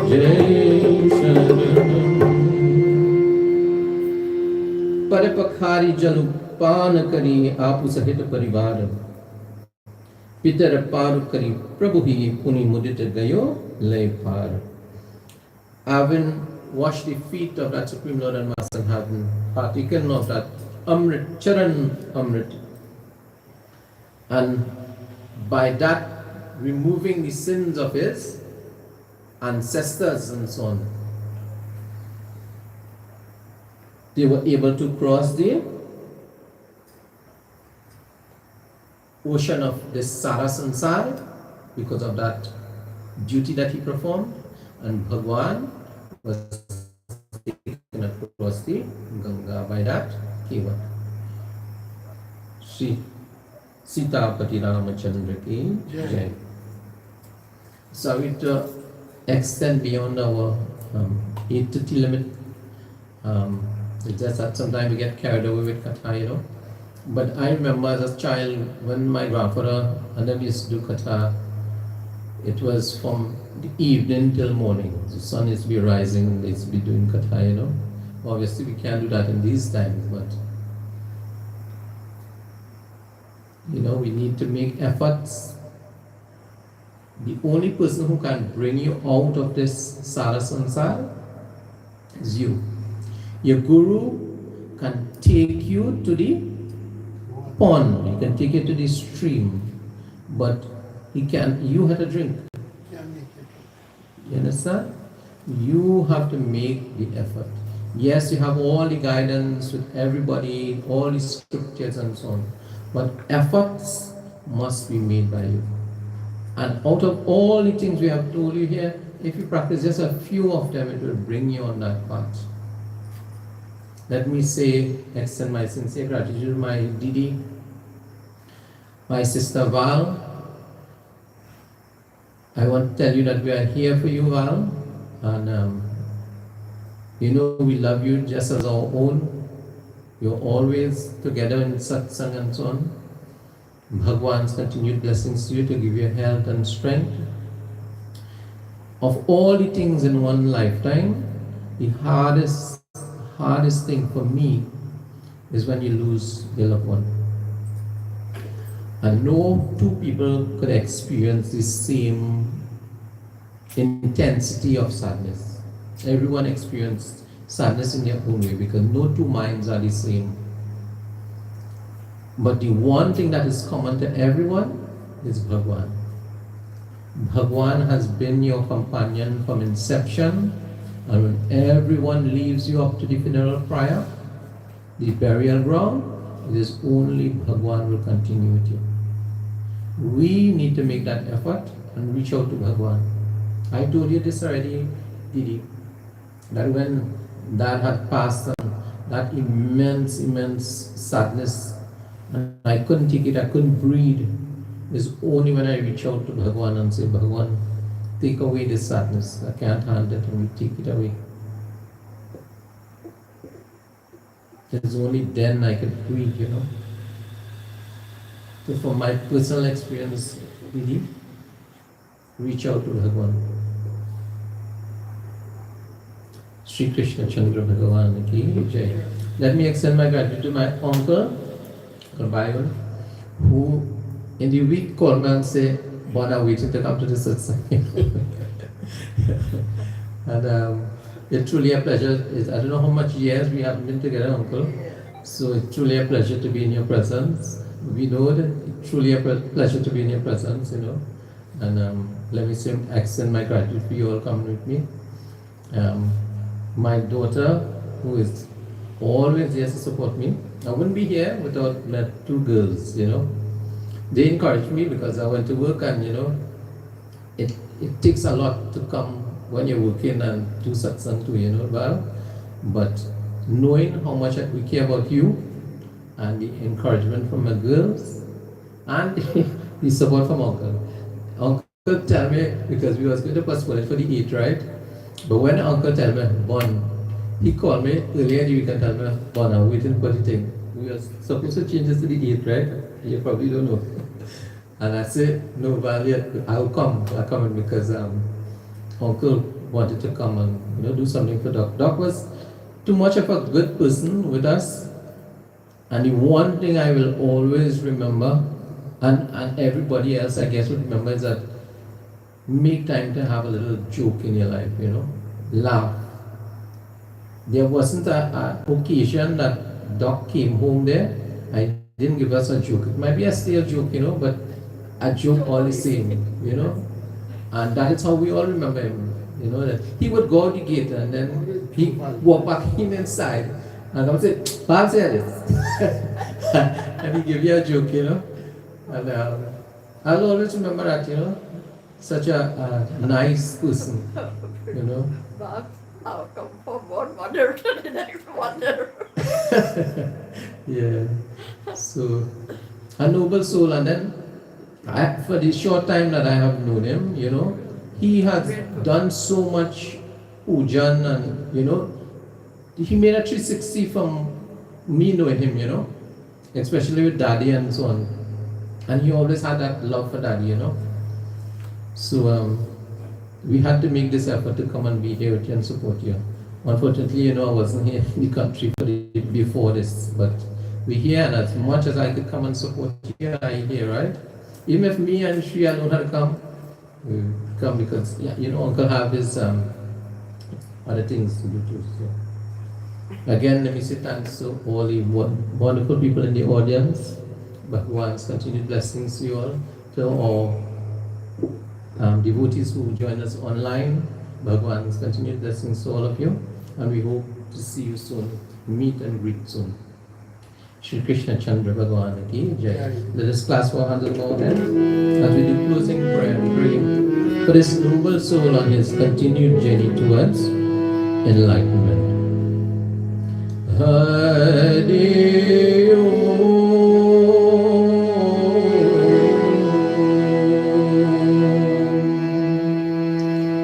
जय शरणम पर पखारी जल पान करी आप सहित परिवार पितर पार करी प्रभु ही पुनि मुदित गयो लय पार. Having washed the feet of that Supreme Lord and Master, having partaken of that Amrit, Charan Amrit, and by that removing the sins of his ancestors and so on, they were able to cross the ocean of this Sara Sansar because of that duty that he performed, and Bhagwan was taken across the Ganga by that Keva. Sri Sitapati Ramachandra ki Jai. So it extend beyond our 8:30 limit. It's just that sometimes we get carried away with Katha, you know. But I remember as a child when my grandfather and them used to do Katha, it was from the evening till morning. The sun used to be rising, they used to be doing Katha, you know. Obviously we can't do that in these times, but you know, we need to make efforts. The only person who can bring you out of this Sara Sansar is you. Your guru can take you to the pond, he can take you to the stream, but you have to drink. You understand? You have to make the effort. Yes, you have all the guidance with everybody, all the scriptures and so on, but efforts must be made by you. And out of all the things we have told you here, if you practice just a few of them, it will bring you on that path. Let me extend my sincere gratitude to my Didi, my sister Val. I want to tell you that we are here for you, Val, and you know we love you just as our own. You're always together in satsang and so on. Bhagwan's continued blessings to you to give you health and strength. Of all the things in one lifetime, the hardest thing for me is when you lose your loved one. And no two people could experience the same intensity of sadness. Everyone experienced sadness in their own way because no two minds are the same. But the one thing that is common to everyone is Bhagwan. Bhagwan has been your companion from inception, and when everyone leaves you up to the funeral pyre, the burial ground, it is only Bhagwan will continue with you. We need to make that effort and reach out to Bhagwan I told you this already, Didi, that when Dad had passed on, that immense, immense sadness, and I couldn't take it, I couldn't breathe. It's only when I reach out to Bhagwan and say, Bhagwan, take away this sadness. I can't handle it, and you take it away. It's only then I could breathe, you know. So from my personal experience, Didi, reach out to Bhagwan. Sri Krishna Chandra Bhagavan ki Jai. Let me extend my gratitude to my uncle, Bhajan, who in the week called me and said, Bon, I'm waiting to come to the satsang. And it's truly a pleasure. I don't know how much years we have been together, uncle. So it's truly a pleasure to be in your presence. We know that it's truly a pleasure to be in your presence, you know. And let me say, extend my gratitude for you all coming with me. My daughter, who is always there to support me. I wouldn't be here without my two girls, you know. They encouraged me because I went to work, and, you know, it takes a lot to come when you're working and do satsang too, you know, well. But knowing how much we care about you, and the encouragement from my girls, and the support from uncle. Uncle tell me, because we was going to postpone it for the 8th, right? But when uncle tell me, Bon, he called me earlier in the week and tell me, Bon, I'm waiting for the thing. We were supposed to change this to the 8th, right? You probably don't know. And I said, no, Valiant, I'll come because uncle wanted to come and, you know, do something for Doc. Doc was too much of a good person with us. And the one thing I will always remember, and everybody else I guess would remember, is that make time to have a little joke in your life, you know, laugh. There wasn't an occasion that Doc came home there, I didn't give us a joke. It might be a stale joke, you know, but a joke all the same, you know. And that is how we all remember him, you know, that he would go out the gate and then he walk back in inside. And I would say, Bob said this. And he give you a joke, you know. And I'll always remember that, you know. Such a nice person, you know. Bob, I'll come from one wonder to the next wonder. Yeah. So, a noble soul. And then, for the short time that I have known him, you know, he has done so much pujan, and, you know, he made a 360 from me knowing him, you know, especially with Daddy and so on. And he always had that love for Daddy, you know. So we had to make this effort to come and be here with you and support you. Unfortunately, you know, I wasn't here in the country before this, but we're here, and as much as I could come and support you, I'm here, right? Even if me and Shri alone had come, we come because, yeah, you know, Uncle have his other things to do too. So. Again, let me say thanks to all the wonderful people in the audience. Bhagwan's continued blessings to you all, to all devotees who join us online. Bhagwan's continued blessings to all of you, and we hope to see you soon, meet and greet soon. Sri Krishna Chandra Bhagwan ki Jai. Let us clasp our hands above our head as we do closing prayer and pray for this noble soul on his continued journey towards enlightenment. Hare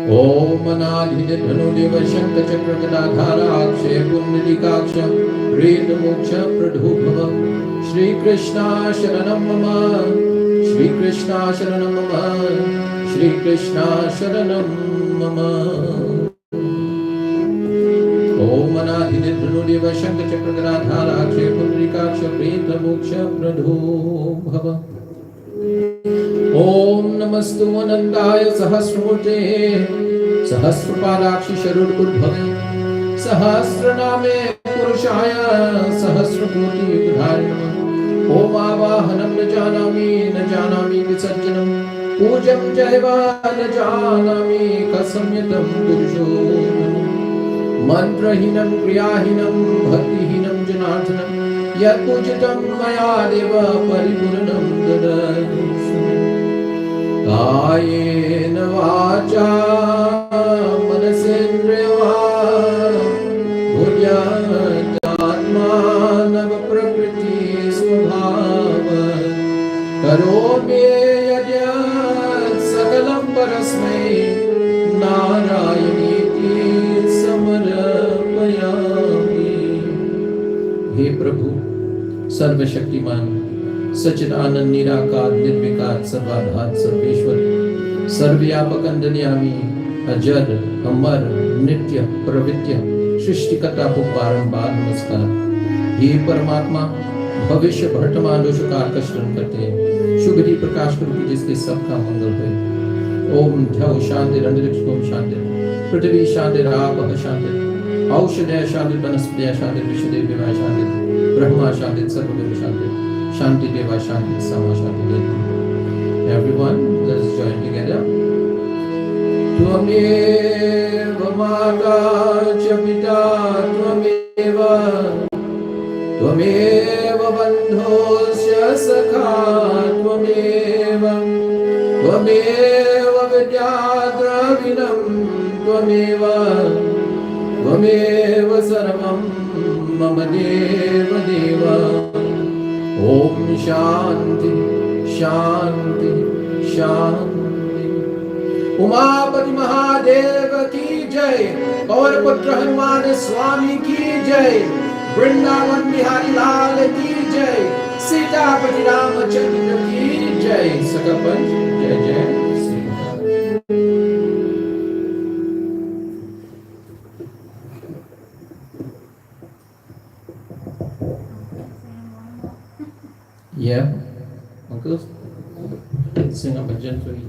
Om Anadhita Dhanudeva Shankha Chakra Gadadhara Akshay Pundalikaksha Preta Moksha Pradhubhava Shri Krishna Sharanam Mama Shri Krishna Sharanam Mama Shri Krishna Sharanam Mama Om Anadhita Dhanudeva Shankha Chakra Gadadhara Akshay Pundalikaksha Preta Moksha Pradhubhava Om Namastu Anandaya Sahasramurte Sahasrapadakshi Sharudbhave Sahasraname Purushaya Sahasrakoti Yugdharinam Om Avahanam Najanami Visarjanam Pujam Jaiva Najanami Kasamyatam Purushom Mantrahinam Kriyahinam Bhaktihinam Janarthanam Yat Pujitam Maya Deva Paripurnam Dadai कायेन वाचा मनसेन्द्रियवा बुद्ध्यात्मानव प्रकृति स्वभाव करोमि यद्यत् सकलं परस्मै नारायणीति समर्पयामि। हे प्रभु सर्वशक्तिमान सच्चिदानंद निराकार निर्विकार सर्वाधार सर्वेश्वर सर्वव्यापक अंतर्यामी अजर अमर नित्य प्रवित्य सृष्टिकर्ता को बारंबार नमस्कार। हे परमात्मा भविष्य वर्तमान दोषों का आकर्षण करते हैं, शुभरी प्रकाश करो कि जिसके सबका मंगल हो। ओम ध्याओ शांति अंतरिक्ष ओम शांति पृथ्वी शांति रापः शांति औषधय शांति वनस्पति शांति विषदेव विमय शांति ब्रह्मा शांति सर्वदेव शांति शांति देवा शांति समा शांति देवा। Everyone, let's join together. त्वमेव माता च पिता त्वमेव बन्धुश्च सखा त्वमेव विद्याद्रविणं त्वमेव सर्वं मम देव देव। ओम शांति शांति शांति। उमापति महादेव की जय, पवन पुत्र हनुमान स्वामी की जय, वृंदावन बिहारी लाल की जय, सीतापति रामचंद्र की जय। सकल पंच जय जय Shri Ram. Yeah, uncle, sing a bhajan for you.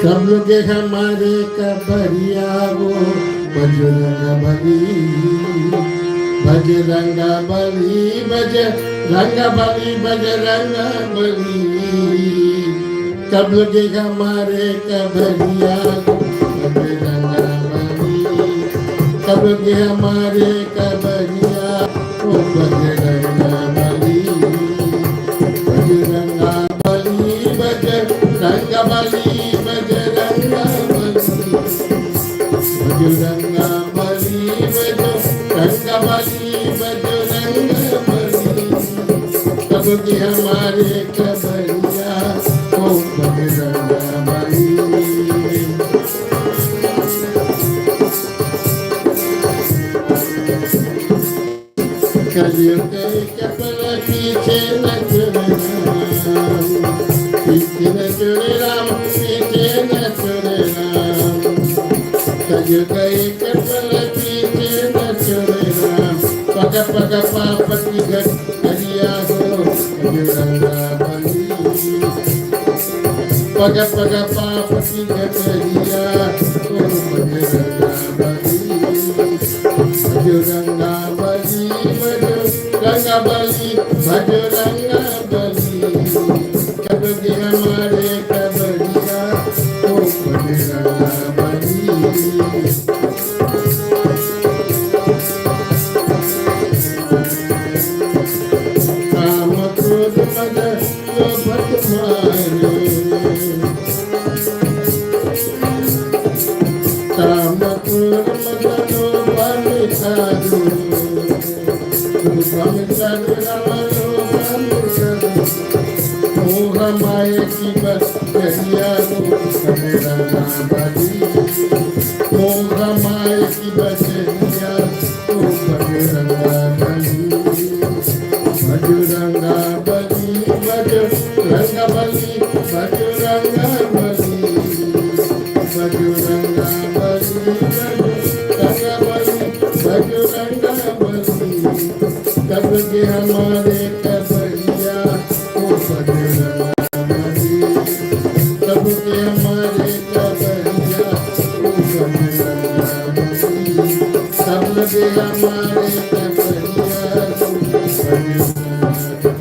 कब लोगे हमारे कबरिया वो बजरंग बली बजरंग बली बजरंग बली बजरंग बली कब लोगे हमारे कबरिया बजरंग बली कब लोगे हमारे कबरिया वो बजरंग बली बजरंग बली बजरंग बली बजरंगा बली बजरंगा बली बजरंगा बली कब की हमारे कबरिया ओ बजरंगा बली कलियुग के कपल पीछे न चुरे राम पीछे न चुरे राम कलियुग के कपल पीछे न चुरे राम पग पग पाप की घटिया हो बजरंगा बली पग पग पाप की घटिया हो बजरंगा बली बजरंगा बली बजरंगा बली बजरंगा बली कब भी हमारे कबरिया ओ बजरंगा बली काम क्रोध मद लोभ तुम्हारे काम क्रोध मद लोभ मिटादो लोभ मिटादो राम लोभ मिटादो मोह माया की बदरिया हो बजरंगा बली मोह माया की बदरिया हो बजरंगा बली बजरंगा बली बजरंगा बली बजरंगा बली बजरंगा बली बजरंगा बली बजरंगा बली कब के हमारे कबरिया ओ बजरंगा बली कब के हमारे कबरिया ओ बजरंगा बली कब के हमारे कबरिया ओ बजरंगा